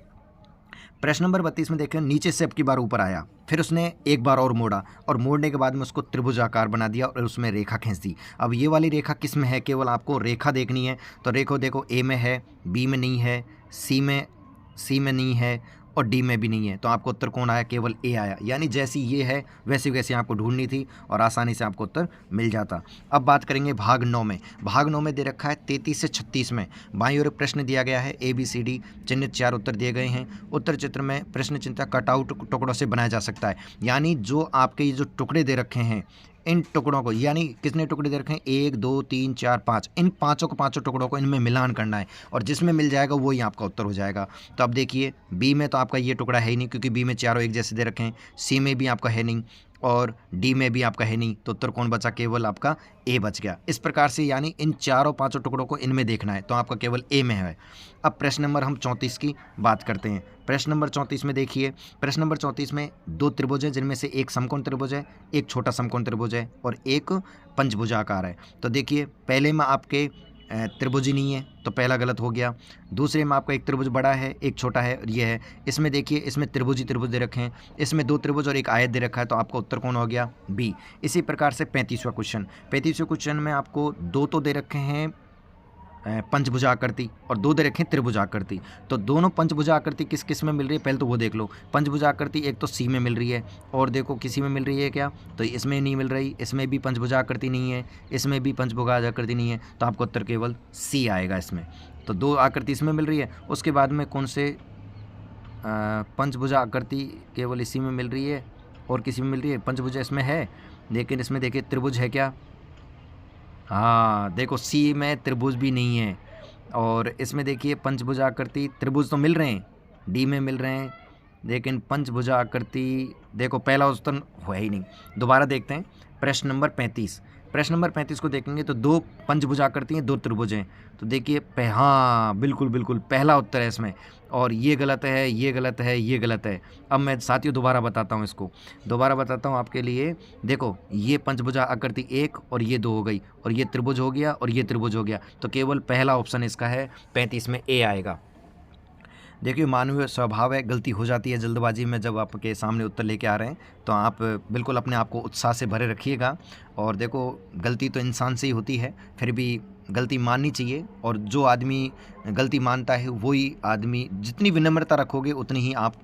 प्रश्न नंबर 32 में देखें नीचे से अब की बार ऊपर आया, फिर उसने एक बार और मोड़ा, और मोड़ने के बाद में उसको त्रिभुजाकार बना दिया और उसमें रेखा खींच दी। अब ये वाली रेखा किस में है, केवल आपको रेखा देखनी है, तो देखो ए में है, बी में नहीं है, सी में नहीं है, और डी में भी नहीं है, तो आपको उत्तर कौन आया? केवल ए आया। यानी जैसी ये है वैसी वैसी आपको ढूंढनी थी और आसानी से आपको उत्तर मिल जाता। अब बात करेंगे भाग 9 में। भाग 9 में दे रखा है 33 से 36 में बाईं ओर प्रश्न दिया गया है, ABCD चिन्हित 4 उत्तर दिए गए हैं। उत्तर चित्र में प्रश्न चिन्ह कटआउट टुकड़ों से बनाया जा सकता है। यानी जो आपके ये जो टुकड़े दे रखे हैं, इन टुकड़ों को, यानी कितने टुकड़े दे रखे हैं? 1 2 3 4 5, इन पाँचों को पाँचों टुकड़ों को इनमें मिलान करना है और जिसमें मिल जाएगा वही आपका उत्तर हो जाएगा। तो अब देखिए बी में तो आपका ये टुकड़ा है ही नहीं, क्योंकि बी में चारों एक जैसे दे रखे हैं। सी में भी आपका है नहीं और डी में भी आपका है नहीं, तो उत्तर कौन बचा? केवल आपका ए बच गया। इस प्रकार से यानी इन चारों पांचों टुकड़ों को इनमें देखना है, तो आपका केवल ए में है। अब प्रश्न नंबर हम 34 की बात करते हैं। प्रश्न नंबर 34 में देखिए, प्रश्न नंबर 34 में दो त्रिभुज है, जिनमें से एक समकोण त्रिभुज है, एक छोटा समकोण त्रिभुज है और एक पंचभुजाकार है। तो देखिए पहले में आपके त्रिभुज ही नहीं है, तो पहला गलत हो गया। दूसरे में आपका एक त्रिभुज बड़ा है, एक छोटा है और ये है। इसमें देखिए इसमें त्रिभुज ही त्रिभुज दे रखे हैं, इसमें दो त्रिभुज और एक आयत दे रखा है, तो आपका उत्तर कौन हो गया? बी। इसी प्रकार से 35वां क्वेश्चन, 35वें क्वेश्चन में आपको दो तो दे रखे हैं पंचभुजाकृति और दो दे रखे हैं त्रिभुजाकृति। तो दोनों पंचभुजाकृति किस किस में मिल रही है पहले तो वो देख लो। पंचभुजाकृति एक तो सी में मिल रही है और देखो किसी में मिल रही है क्या? तो इसमें नहीं मिल रही, इसमें भी पंचभुजाकृति नहीं है, इसमें भी पंचभुजाकृति नहीं है, तो आपको उत्तर केवल सी आएगा इसमें। तो दो आकृति इसमें मिल रही है। उसके बाद में कौन से पंचभुजा आकृति केवल इसी में मिल रही है और किसी में मिल रही है? पंचभुजा इसमें है, लेकिन इसमें देखिए त्रिभुज है क्या? हाँ देखो सी में त्रिभुज भी नहीं है और इसमें देखिए पंचभुजा आकृति, त्रिभुज तो मिल रहे हैं, डी में मिल रहे हैं, लेकिन पंचभुजा आकृति देखो पहला उत्तर है ही नहीं। दोबारा देखते हैं प्रश्न नंबर 35। प्रश्न नंबर 35 को देखेंगे तो दो पंचभुजा आकृति हैं, दो त्रिभुज हैं। तो देखिए हाँ बिल्कुल बिल्कुल पहला उत्तर है इसमें, और ये गलत है, ये गलत है, ये गलत है। अब मैं साथियों दोबारा बताता हूँ, इसको दोबारा बताता हूँ आपके लिए। देखो ये पंचभुजा आकृति एक और ये दो हो गई, और ये त्रिभुज हो गया और ये त्रिभुज हो गया, तो केवल पहला ऑप्शन इसका है 35 में ए आएगा। देखिए मानवीय स्वभाव है, गलती हो जाती है जल्दबाजी में। जब आपके सामने उत्तर लेके आ रहे हैं तो आप बिल्कुल अपने आप को उत्साह से भरे रखिएगा। और देखो गलती तो इंसान से ही होती है, फिर भी गलती माननी चाहिए, और जो आदमी गलती मानता है वही आदमी, जितनी विनम्रता रखोगे उतनी ही आप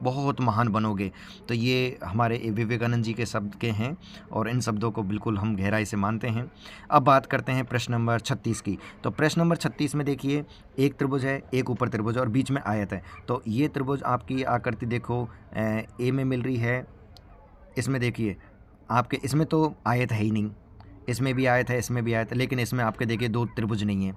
बहुत महान बनोगे। तो ये हमारे विवेकानंद जी के शब्द के हैं और इन शब्दों को बिल्कुल हम गहराई से मानते हैं। अब बात करते हैं प्रश्न नंबर 36 की। तो प्रश्न नंबर 36 में देखिए एक त्रिभुज है, एक ऊपर त्रिभुज और बीच में आयत है। तो ये त्रिभुज आपकी आकृति देखो ए में मिल रही है, इसमें देखिए आपके इसमें तो आयत है ही नहीं, इसमें भी आयत है, इसमें भी आयत है, लेकिन इसमें आपके देखिए दो त्रिभुज नहीं है।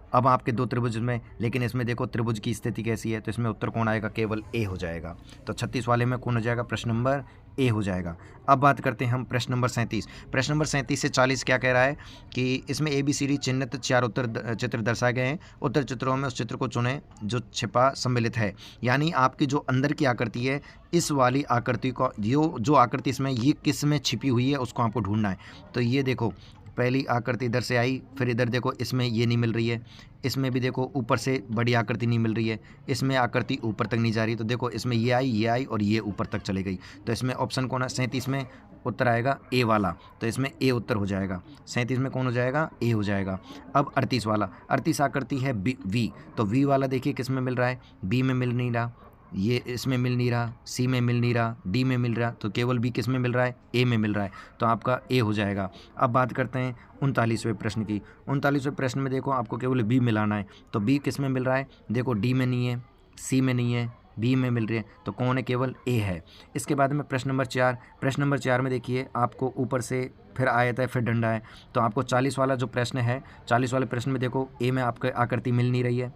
अब आपके दो त्रिभुज में, लेकिन इसमें देखो त्रिभुज की स्थिति कैसी है, तो इसमें उत्तर कौन आएगा? केवल ए हो जाएगा। तो 36 वाले में कौन हो जाएगा? प्रश्न नंबर ए हो जाएगा। अब बात करते हैं हम प्रश्न नंबर 37। प्रश्न नंबर 37 से 40 क्या कह रहा है कि इसमें ABCD चिन्हित 4 उत्तर चित्र दर्शाए गए हैं। उत्तर चित्रों में उस चित्र को चुनें जो छिपा सम्मिलित है। यानी आपकी जो अंदर की आकृति है, इस वाली आकृति को, जो आकृति इसमें ये किस में छिपी हुई है उसको आपको ढूंढना है। तो ये देखो पहली आकृति इधर से आई, फिर इधर देखो इसमें ये नहीं मिल रही है, इसमें भी देखो ऊपर से बड़ी आकृति नहीं मिल रही है, इसमें आकृति ऊपर तक नहीं जा रही। तो देखो इसमें ये आई और ये ऊपर तक चली गई। तो इसमें ऑप्शन कौन है? 37 में उत्तर आएगा ए वाला, तो इसमें ए उत्तर हो जाएगा। 37 में कौन हो जाएगा? ए हो जाएगा। अब 38 वाला, 38 आकृति है वी, तो वी वाला देखिए किस में मिल रहा है? बी में मिल नहीं रहा, ये इसमें मिल नहीं रहा, सी में मिल नहीं रहा, डी में मिल रहा, तो केवल बी किस में मिल रहा है? ए में मिल रहा है, तो आपका ए हो जाएगा। अब बात करते हैं 39वें प्रश्न की। 39वें प्रश्न में देखो आपको केवल बी मिलाना है। तो बी किस में मिल रहा है? देखो डी में नहीं है, सी में नहीं है, बी में मिल रही है, तो कौन है? केवल ए है। इसके बाद में प्रश्न नंबर 4। प्रश्न नंबर 4 में देखिए आपको ऊपर से फिर आयत है, फिर डंडा है। तो आपको 40 वाला जो प्रश्न है, 40 वाले प्रश्न में देखो ए में आपको आकृति मिल नहीं रही है।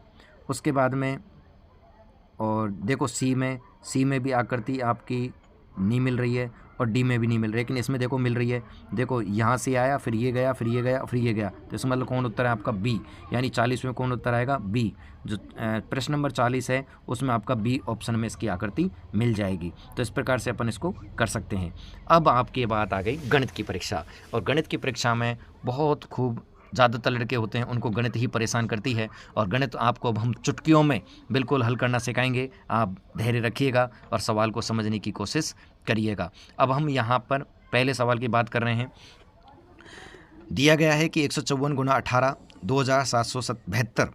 उसके बाद में और देखो सी में भी आकृति आपकी नहीं मिल रही है और डी में भी नहीं मिल रही है, लेकिन इसमें देखो मिल रही है। देखो यहाँ से आया, फिर ये गया, फिर ये गया, फिर ये गया, तो इसमें मतलब कौन उत्तर है आपका? बी। यानी 40 में कौन उत्तर आएगा? बी। जो प्रश्न नंबर 40 है उसमें आपका बी ऑप्शन में इसकी आकृति मिल जाएगी। तो इस प्रकार से अपन इसको कर सकते हैं। अब आपकी बात आ गई गणित की परीक्षा, और गणित की परीक्षा में बहुत खूब ज़्यादातर लड़के होते हैं उनको गणित ही परेशान करती है, और गणित आपको अब हम चुटकियों में बिल्कुल हल करना सिखाएंगे। आप धैर्य रखिएगा और सवाल को समझने की कोशिश करिएगा। अब हम यहाँ पर पहले सवाल की बात कर रहे हैं। दिया गया है कि 154 × 18 2772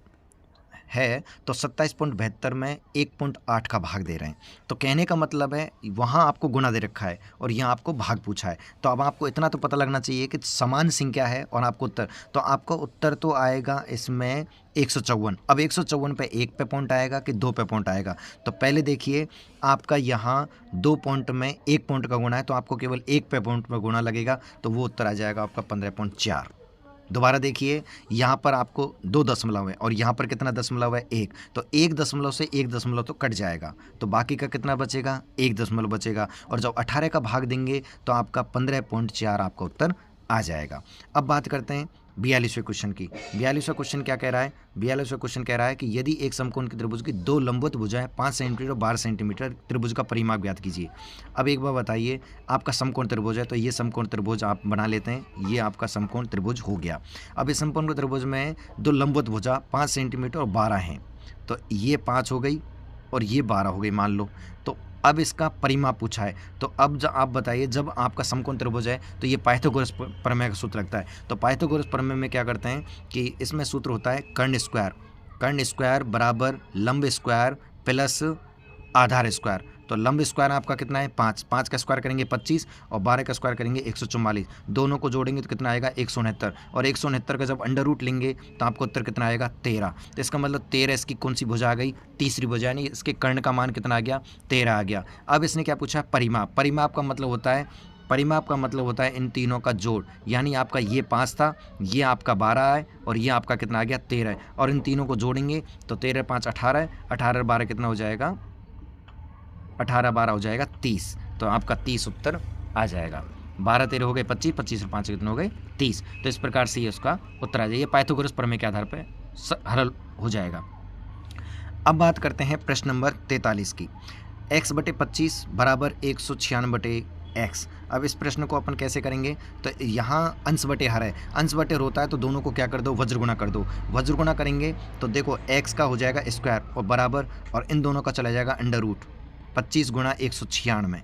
है तो 27.72 में 1.8 का भाग दे रहे हैं। तो कहने का मतलब है वहाँ आपको गुना दे रखा है और यहाँ आपको भाग पूछा है। तो अब आपको इतना तो पता लगना चाहिए कि समान संख्या है और आपको उत्तर, तो आपका उत्तर तो आएगा इसमें 154। अब 154 पे 1 पे पॉइंट आएगा कि 2 पे पॉइंट आएगा? तो पहले देखिए आपका यहाँ 2 पॉइंट में 1 पॉइंट का गुणा है, तो आपको केवल 1 पे पॉइंट में गुणा लगेगा, तो वो उत्तर आ जाएगा आपका 15.4। दोबारा देखिए यहाँ पर आपको 2 दशमलव है और यहाँ पर कितना दशमलव है? 1। तो 1 दशमलव से 1 दशमलव तो कट जाएगा, तो बाकी का कितना बचेगा? 1 दशमलव बचेगा। और जब 18 का भाग देंगे तो आपका 15.4 आपका उत्तर आ जाएगा। अब बात करते हैं 42वें क्वेश्चन की। 42वां क्वेश्चन क्या कह रहा है? 42वां क्वेश्चन कह रहा है कि यदि एक समकोण की त्रिभुज की 2 लंबवत भुजाएं 5 सेंटीमीटर और 12 सेंटीमीटर, त्रिभुज का परिमाप ज्ञात कीजिए। अब एक बार बताइए, आपका समकोण त्रिभुज है, तो ये समकोण त्रिभुज आप बना लेते हैं, ये आपका समकोण त्रिभुज हो गया। अब इस समकोण त्रिभुज में 2 लंबवत भुजा 5 सेंटीमीटर और 12 हैं, तो ये 5 हो गई और ये 12 हो गई मान लो। तो अब इसका परिमाप पूछा है, तो अब आप बताइए, जब आपका समकोण त्रिभुज है तो ये पाइथागोरस प्रमेय का सूत्र लगता है। तो पाइथागोरस प्रमेय में क्या करते हैं कि इसमें सूत्र होता है कर्ण स्क्वायर। कर्ण स्क्वायर बराबर लंब स्क्वायर प्लस आधार स्क्वायर। तो लंब स्क्वायर आपका कितना है? 5। 5 का स्क्वायर करेंगे 25 और 12 का स्क्वायर करेंगे 144। दोनों को जोड़ेंगे तो कितना आएगा? 169। और 169 का जब अंडर रूट लेंगे तो आपको उत्तर कितना आएगा? 13। तो इसका मतलब 13 इसकी कौन सी भुजा आ गई? तीसरी भुजा, यानी इसके कर्ण का मान कितना आ गया? 13 आ गया। अब इसने क्या पूछा? परिमाप। परिमाप का मतलब होता है इन तीनों का जोड़, यानी आपका ये 5 था, ये आपका 12 है और ये आपका कितना आ गया? 13 है। और इन तीनों को जोड़ेंगे तो 13 5 18 है, 18 12 कितना हो जाएगा? 18 12 हो जाएगा 30। तो आपका 30 उत्तर आ जाएगा। 12 13 हो गए 25, 25 और 5 कितने हो गए? 30। तो इस प्रकार से ये उसका उत्तर आ जाएगा। पाइथागोरस प्रमेय के आधार पर हल हो जाएगा। अब बात करते हैं प्रश्न नंबर 43 की। x/25 बराबर 196/x। अब इस प्रश्न को अपन कैसे करेंगे? तो यहाँ अंश बटे हर है, अंश बटे हर होता है तो दोनों को क्या कर दो? वज्र गुणा कर दो। वज्र गुणा करेंगे तो देखो x का हो जाएगा स्क्वायर और बराबर, और इन दोनों का चला जाएगा अंडर रूट। 25 गुणा 196,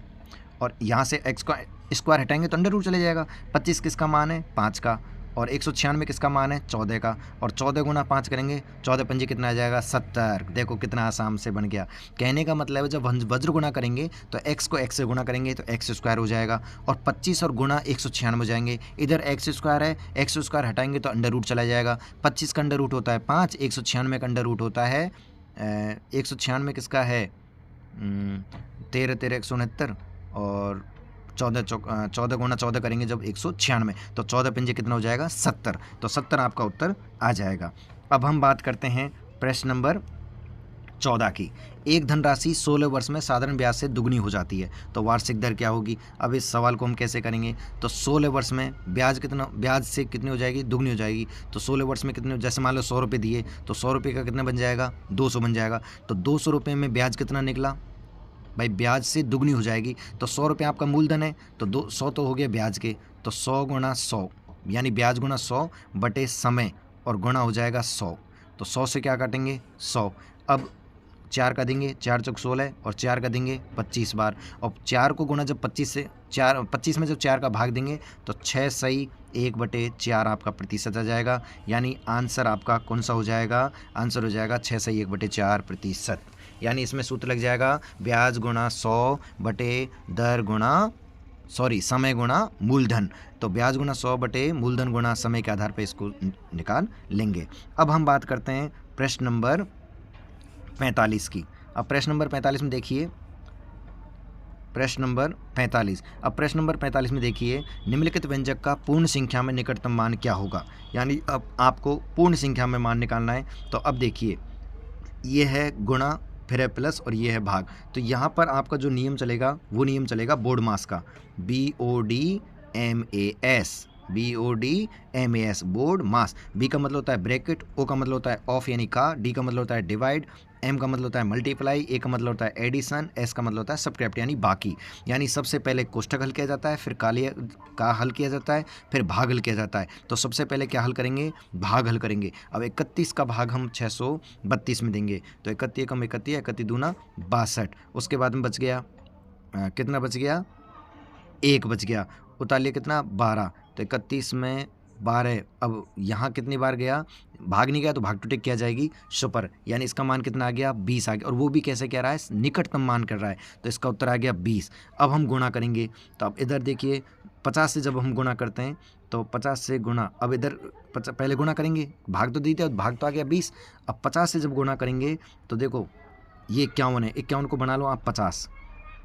और यहाँ से x का स्क्वायर हटाएंगे तो अंडर रूट चले जाएगा। 25 किसका मान है? 5 का, और 196 किसका मान है? 14 का, और 14 गुणा 5 करेंगे, 14 पंजी कितना आ जाएगा? 70। देखो कितना आसान से बन गया। कहने का मतलब है जब वज्र गुणा करेंगे तो x को x से गुणा करेंगे तो x स्क्वायर हो जाएगा, और 25 और गुणा 196 हो जाएंगे। इधर x स्क्वायर है, x स्क्वायर हटाएंगे तो अंडर रूट चला जाएगा। 25 का अंडर रूट होता है 5, 196 का अंडर रूट होता है 196 किसका है? 13 13 169, और 14 गुणा 14 करेंगे जब 196, तो 14 पंजे कितना हो जाएगा? 70। तो 70 आपका उत्तर आ जाएगा। अब हम बात करते हैं प्रश्न नंबर 14 की। एक धनराशि 16 वर्ष में साधारण ब्याज से दुगनी हो जाती है, तो वार्षिक दर क्या होगी? अब इस सवाल को हम कैसे करेंगे? तो 16 वर्ष में ब्याज से कितनी हो जाएगी? दुगनी हो जाएगी। तो 16 वर्ष में कितने, जैसे मान लो 100 रुपये दिए तो 100 रुपये का कितना बन जाएगा? 200 बन जाएगा। तो 200 रुपये में ब्याज कितना निकला? भाई ब्याज से दुगनी हो जाएगी। तो 100 रुपये आपका मूलधन है, तो 100 तो हो गया ब्याज के, तो 100 गुणा 100, यानी ब्याज गुणा 100 बटे समय, और गुणा हो जाएगा 100। तो 100 से क्या काटेंगे? 100। अब 4 का देंगे, 4 चौक 16, और 4 का देंगे 25 बार, और 4 को गुणा जब 25 में जब 4 का भाग देंगे तो 6 सही 1/4 आपका प्रतिशत आ जाएगा। यानी आंसर आपका कौन सा हो जाएगा? आंसर हो जाएगा 6 सही 1/4 प्रतिशत। यानी इसमें सूत्र लग जाएगा ब्याज गुणा 100 बटे दर गुणा समय गुणा मूलधन। तो ब्याज गुणा 100 बटे मूलधन गुणा समय के आधार पर इसको निकाल लेंगे। अब हम बात करते हैं प्रश्न नंबर 45 की। अब प्रश्न नंबर 45 में देखिए, प्रश्न नंबर 45। अब प्रश्न नंबर 45 में देखिए, निम्नलिखित व्यंजक का पूर्ण संख्या में निकटतम मान क्या होगा? यानी अब आपको पूर्ण संख्या में मान निकालना है। तो अब देखिए, ये है गुणा, फिर है प्लस, और ये है भाग। तो यहाँ पर आपका जो नियम चलेगा वो नियम चलेगा बोर्ड मास का, BODMAS, बोर्ड मास। B का मतलब होता है ब्रैकेट, O का मतलब होता है ऑफ यानी का, D का मतलब होता है डिवाइड, M का मतलब होता है मल्टीप्लाई, A का मतलब होता है एडिशन, S का मतलब होता है सबट्रैक्ट यानी बाकी। यानी सबसे पहले कोष्ठक हल किया जाता है, फिर का हल किया जाता है, फिर भाग हल किया जाता है। तो सबसे पहले क्या हल करेंगे? भाग हल करेंगे। अब 31 का भाग हम 632 में देंगे, तो 31 कम 31, 31 दूना 62। उसके बाद में बच गया कितना बच गया? 1 बच गया। उतार लिया कितना? 12। तो 31 में 12। अब यहाँ कितनी बार गया, भाग नहीं गया तो भाग टू टिक किया जाएगी सुपर, यानी इसका मान कितना आ गया 20 आ गया। और वो भी कैसे कह रहा है, निकटतम मान कर रहा है, तो इसका उत्तर आ गया 20। अब हम गुणा करेंगे, तो अब इधर देखिए 50 से जब हम गुणा करते हैं तो 50 से गुणा, अब इधर पहले गुणा करेंगे, भाग तो दी थी, भाग तो आ गया 20। अब 50 से जब गुणा करेंगे तो देखो ये 51 है, 51 को बना लो आप 50,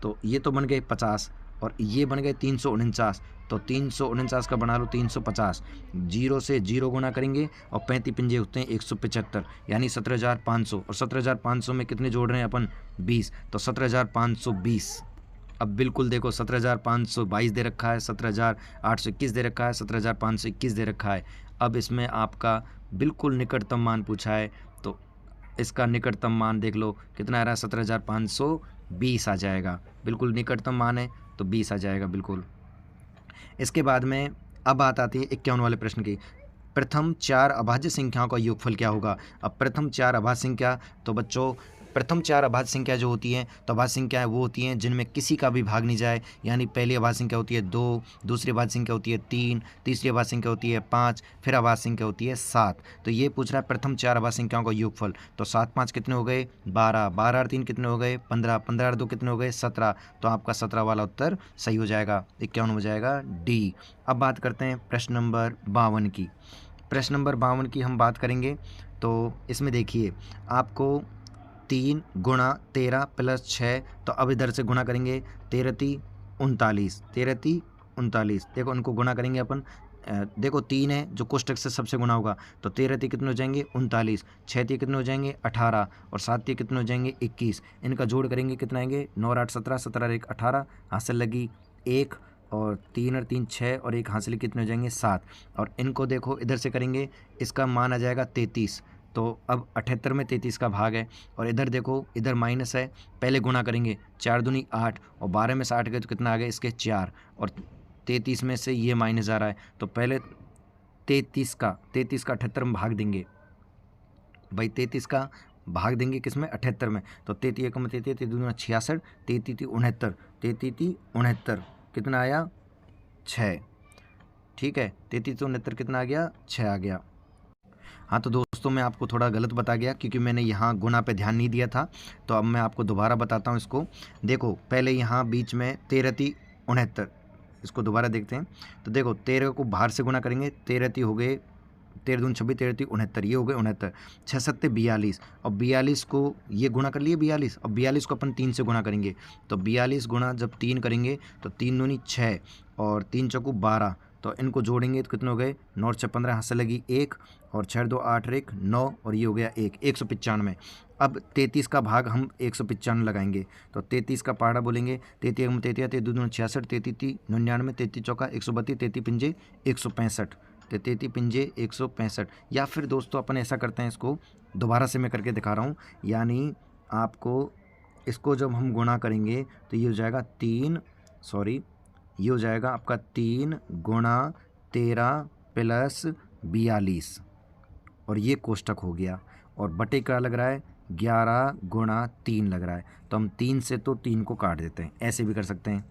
तो ये तो बन गए 50 और ये बन गए 349, तो 349 का बना लो 350। 0 से 0 गुणा करेंगे और 35 पंजे होते हैं 175, यानी 17,500। और 17,500 में कितने जोड़ रहे हैं अपन, 20, तो 17,520। अब बिल्कुल देखो 17,522 दे रखा है, 17,821 दे रखा है, 17,521 दे रखा है। अब इसमें आपका बिल्कुल निकटतम मान पूछा है, तो इसका निकटतम मान देख लो कितना आ रहा है, 17,520 आ जाएगा। बिल्कुल निकटतम मान है तो 20 आ जाएगा बिल्कुल। इसके बाद में अब बात आती है 51 वाले प्रश्न की, प्रथम 4 अभाज्य संख्याओं का योगफल क्या होगा। अब प्रथम 4 अभाज्य संख्या, तो बच्चों प्रथम 4 अभाज्य संख्या जो होती हैं, तो अभाज्य संख्याएं वो होती हैं जिनमें किसी का भी भाग नहीं जाए, यानी पहली अभाज्य संख्या होती है 2, दूसरी अभाज्य संख्या होती है 3, तीसरी अभाज्य संख्या होती है 5, फिर अभाज्य संख्या होती है 7। तो ये पूछ रहा है प्रथम 4 अभाज्य संख्याओं का योगफल, तो 7 5 कितने हो गए 12, 12 और 3 कितने हो गए 15, 15 और 2 कितने हो गए 17। तो आपका 17 वाला उत्तर सही हो जाएगा, 51 हो जाएगा डी। अब बात करते हैं प्रश्न नंबर 52 की। प्रश्न नंबर 52 की हम बात करेंगे, तो इसमें देखिए आपको 3 गुणा 13 प्लस 6, तो अब इधर से गुणा करेंगे, 13 × 39, 13 × 39, देखो उनको गुणा करेंगे अपन। देखो 3 है जो कोष्टक से सबसे गुणा होगा, तो 13 × कितने हो जाएंगे 39, 6 × कितने हो जाएंगे 18 और 7 × कितने हो जाएंगे 21। इनका जोड़ करेंगे कितना आएंगे 9 और 8 17, 17 और 1 18, हासिल लगी 1 और 3 और 3 6 और 1 हासिल कितने हो जाएंगे 7। और इनको देखो इधर से करेंगे, इसका मान आ जाएगा 33, तो अब 78 में 33 का भाग है। और इधर देखो इधर माइनस है, पहले गुणा करेंगे, 4 दूनी 8 और 12 में से 8 गए तो कितना आ गया इसके 4, और 33 में से ये माइनस आ रहा है, तो पहले 33 का 78 में भाग देंगे भाई, 33 का भाग देंगे किस में 78 में, तो 33 1 में 33, 33 दूना 66, 33 69, 33 69 कितना आया 6, ठीक है 33 69 कितना आ गया 6 आ गया। हाँ तो दोस्तों मैं आपको थोड़ा गलत बता गया क्योंकि मैंने यहाँ गुना पे ध्यान नहीं दिया था, तो अब मैं आपको दोबारा बताता हूँ इसको। देखो पहले यहाँ बीच में 13 × 69, इसको दोबारा देखते हैं, तो देखो 13 को बाहर से गुना करेंगे, 13 हो गए 13 दून 26, 13 × 69, ये हो गए 69, 6 7 42, और 42 को ये गुणा कर लिए 42, और 42 को अपन 3 से गुणा करेंगे, तो 42 गुणा जब 3 करेंगे तो 3 दूनी 6 और 3 चौकू 12, तो इनको जोड़ेंगे तो कितने हो गए 9 और 6 15, हाथ से लगी 1 और 6 2 8 और 1 9 और ये हो गया 1, 195। अब 33 का भाग हम 195 लगाएंगे, तो 33 का पहाड़ा बोलेंगे, 33 में 33, 33 दूनी 66, 33 99, 33 चौका 132, 33 पंजे 165, 33 पंजे 165। या फिर दोस्तों अपन ऐसा करते हैं, इसको दोबारा से मैं करके दिखा रहा हूँ, यानी आपको इसको जब हम गुणा करेंगे तो ये हो जाएगा ये हो जाएगा आपका 3 गुणा 13 प्लस 42, और ये कोष्टक हो गया, और बटे क्या लग रहा है 11 गुणा 3 लग रहा है, तो हम 3 से तो 3 को काट देते हैं, ऐसे भी कर सकते हैं।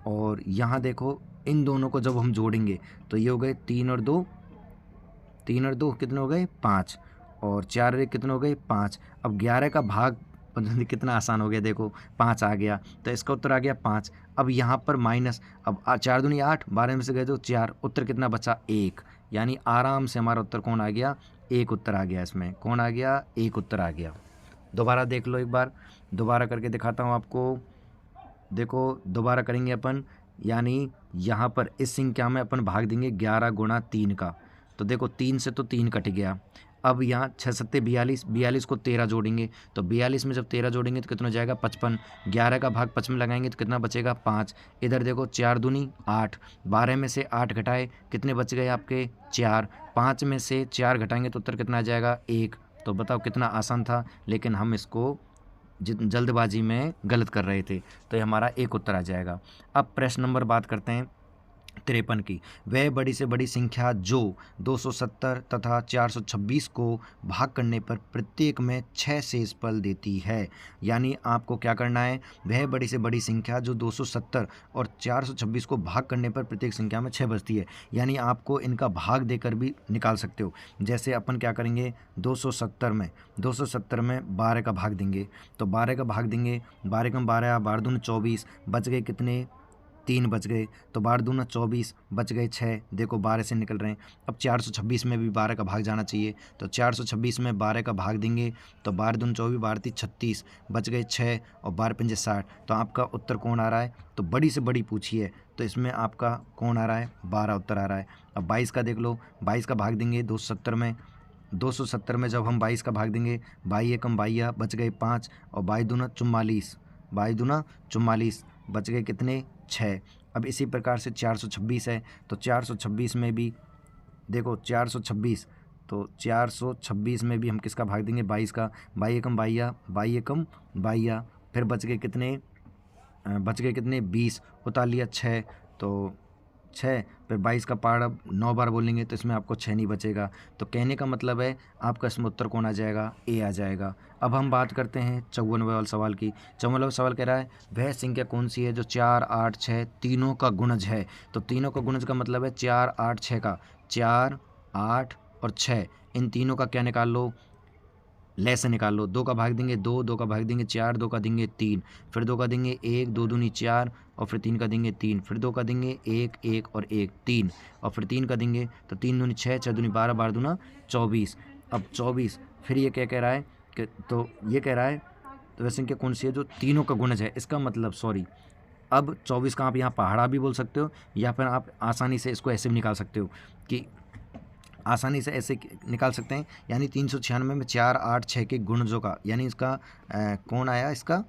और यहाँ देखो इन दोनों को जब हम जोड़ेंगे तो ये हो गए 3 और 2 कितने हो गए 5, और 4 और 1 कितने हो गए 5। अब 11 का भाग कितना आसान हो गया, देखो 5 आ गया, तो इसका उत्तर आ गया 5। अब यहाँ पर माइनस, अब 4 दूनी 8, 12 में से गए तो 4, उत्तर कितना बचा 1, यानी आराम से हमारा उत्तर कौन आ गया 1 उत्तर आ गया। इसमें कौन आ गया 1 उत्तर आ गया। दोबारा देख लो, एक बार दोबारा करके दिखाता हूँ आपको। देखो दोबारा करेंगे अपन, यानी यहाँ पर इस संख्या में अपन भाग देंगे 11 गुणा 3 का, तो देखो 3 से तो 3 कट गया। अब यहाँ 6 7 42, 42 को 13 जोड़ेंगे, तो 42 में जब 13 जोड़ेंगे तो कितना हो जाएगा 55, 11 का भाग 55 लगाएंगे तो कितना बचेगा 5। इधर देखो 4 दूनी 8, 12 में से 8 घटाए कितने बच गए आपके 4, 5 में से 4 घटाएंगे तो उत्तर कितना आ जाएगा 1। तो बताओ कितना आसान था, लेकिन हम इसको जल्दबाजी में गलत कर रहे थे, तो ये हमारा 1 उत्तर आ जाएगा। अब प्रश्न नंबर बात करते हैं 53 की। वह बड़ी से बड़ी संख्या जो 270 तथा 426 को भाग करने पर प्रत्येक में 6 शेषफल देती है। यानी आपको क्या करना है, वह बड़ी से बड़ी संख्या जो 270 और 426 को भाग करने पर प्रत्येक संख्या में 6 बचती है। यानी आपको इनका भाग देकर भी निकाल सकते हो। जैसे अपन क्या करेंगे, 270 में 12 का भाग देंगे, तो 12 का भाग देंगे, 12 कम 12, 12 दूनी 24, बच गए कितने, 3 बच गए, तो 12 दूना 24, बच गए 6, देखो 12 से निकल रहे हैं। अब 426 में भी 12 का भाग जाना चाहिए, तो 426 में 12 का भाग देंगे, तो 12 दूनी 24, 12 तीन 36, बच गए 6 और 12 पंजे 60। तो आपका उत्तर कौन आ रहा है, तो बड़ी से बड़ी पूछी है, तो इसमें आपका कौन आ रहा है, 12 उत्तर आ रहा है। अब 22 का देख लो, 22 का भाग देंगे 270 में जब हम 22 का भाग देंगे, 22 एकम 22, बच गए 5 और 22 दूना 44, बच गए कितने, 6। अब इसी प्रकार से 426 है, तो 426 में भी देखो 426, तो 426 में भी हम किसका भाग देंगे, 22 का, 22 एकम 22, फिर बच गए कितने 20, उतार लिया 6, तो 6, फिर 22 का पार्ट अब 9 बार बोलेंगे तो इसमें आपको 6 नहीं बचेगा। तो कहने का मतलब है आपका इसमें उत्तर कौन आ जाएगा, ए आ जाएगा। अब हम बात करते हैं 54वें वाले सवाल की। 54वां सवाल कह रहा है वह संख्या कौन सी है जो 4, 8, 6 तीनों का गुणज है। तो तीनों का गुणज का मतलब है 4, 8, 6 का, 4, 8 और 6 इन तीनों का क्या निकाल लो, ले से निकाल लो। 2 का भाग देंगे 2, 2 का भाग देंगे 4, 2 का देंगे 3, फिर 2 का देंगे 1, 2 दूनी 4 और फिर 3 का देंगे 3, फिर 2 का देंगे 1, 1 और 1 3 और फिर 3 का देंगे, तो 3 दूनी 6, 6 दूनी 12, 12 दूना 24। अब 24 फिर ये क्या कह रहा है कि, तो ये कह रहा है तो वह संख्या कौन सी है जो तीनों का गुणज है। इसका मतलब अब 24 का आप यहाँ पहाड़ा भी बोल सकते हो, या फिर आप आसानी से इसको ऐसे भी निकाल सकते हो कि आसानी से ऐसे निकाल सकते हैं। यानी 396 में 4, 8, 6 के गुणजों का, यानी इसका कौन आया, इसका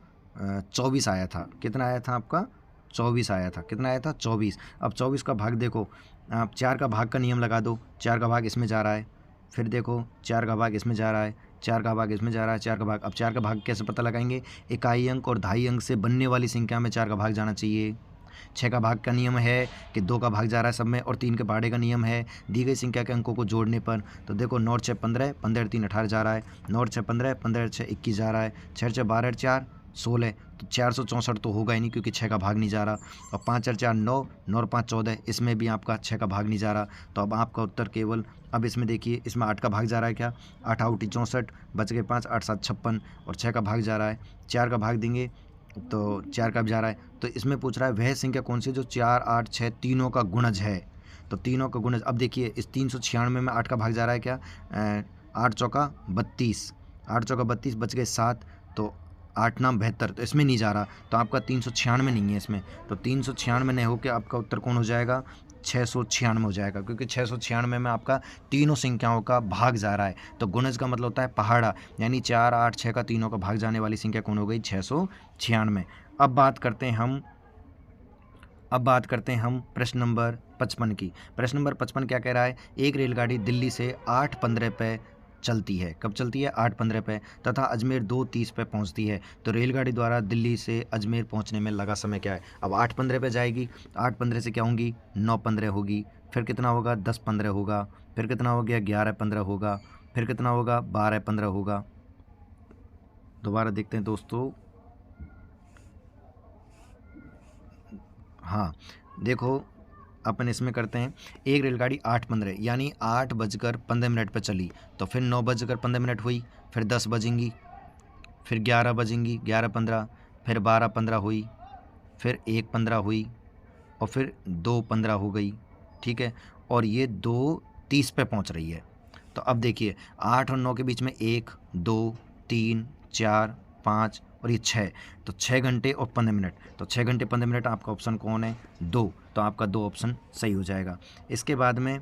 24 आया था। कितना आया था आपका, 24 आया था। कितना आया था, 24। अब 24 का भाग देखो, आप 4 का भाग का नियम लगा दो, 4 का भाग इसमें जा रहा है, फिर देखो 4 का भाग इसमें जा रहा है, 4 का भाग इसमें जा रहा है, 4 का भाग। अब 4 का भाग कैसे पता लगाएंगे, इकाई अंक और दहाई अंक से बनने वाली संख्या में 4 का भाग जाना चाहिए। 6 का भाग का नियम है कि 2 का भाग जा रहा है सब में, और 3 के पहाड़े का नियम है दी गई संख्या के अंकों को जोड़ने पर। तो देखो 9 6 15, 15 3 18 जा रहा है, 9 6 15, 15 6 21 जा रहा है, 6 6 12 4 16, तो 464 तो होगा ही नहीं क्योंकि 6 का भाग नहीं जा रहा। और 5 4 4 9, 9 और 5 14, इसमें भी आपका 6 का भाग नहीं जा रहा। तो अब आपका उत्तर केवल, अब इसमें देखिए इसमें 8 का भाग जा रहा है, क्या 8 8 64, बच गए 5, 8 7 56 और 6 का भाग जा रहा है। 4 का भाग देंगे तो 4 का भी जा रहा है। तो इसमें पूछ रहा है वह संख्या कौन सी जो 4, 8, 6 तीनों का गुणज है। तो तीनों का गुणज, अब देखिए इस 396 में 8 का भाग जा रहा है, क्या 8 चौका 32, 8 चौका 32, बच गए 7, तो 8 नाम 72, तो इसमें नहीं जा रहा। तो आपका 396 नहीं है इसमें, तो 396 नहीं होकर आपका उत्तर कौन हो जाएगा, 696 हो जाएगा, क्योंकि 696 में आपका तीनों संख्याओं का भाग जा रहा है। तो गुणज का मतलब होता है पहाड़ा, यानी 4, 8, 6 का तीनों का भाग जाने वाली संख्या कौन हो गई, 696। अब बात करते हैं हम प्रश्न नंबर 55 की। प्रश्न नंबर 55 क्या कह रहा है, एक रेलगाड़ी दिल्ली से 8:15 पे चलती है। कब चलती है, 8:15 पे, तथा अजमेर 2:30 पे पहुंचती है। तो रेलगाड़ी द्वारा दिल्ली से अजमेर पहुंचने में लगा समय क्या है। अब 8:15 पे जाएगी, 8:15 से क्या होंगी, 9:15 होगी, फिर कितना होगा, 10:15 होगा, फिर कितना हो गया, 11:15 होगा, फिर कितना होगा, 12:15 होगा। दोबारा देखते हैं दोस्तों, हाँ देखो अपन इसमें करते हैं, एक रेलगाड़ी 8:15 यानी 8:15 पर चली, तो फिर 9:15 हुई, फिर 10 बजेंगी, फिर 11 बजेंगी, 11:15, फिर 12:15 हुई, फिर 1:15 हुई और फिर 2:15 हो गई, ठीक है। और ये 2:30 पे पहुंच रही है। तो अब देखिए 8 और 9 के बीच में 1 2 3 4 5 और ये 6, तो 6 घंटे और 15 मिनट, तो 6 घंटे 15 मिनट आपका ऑप्शन कौन है, 2। तो आपका 2 ऑप्शन सही हो जाएगा। इसके बाद में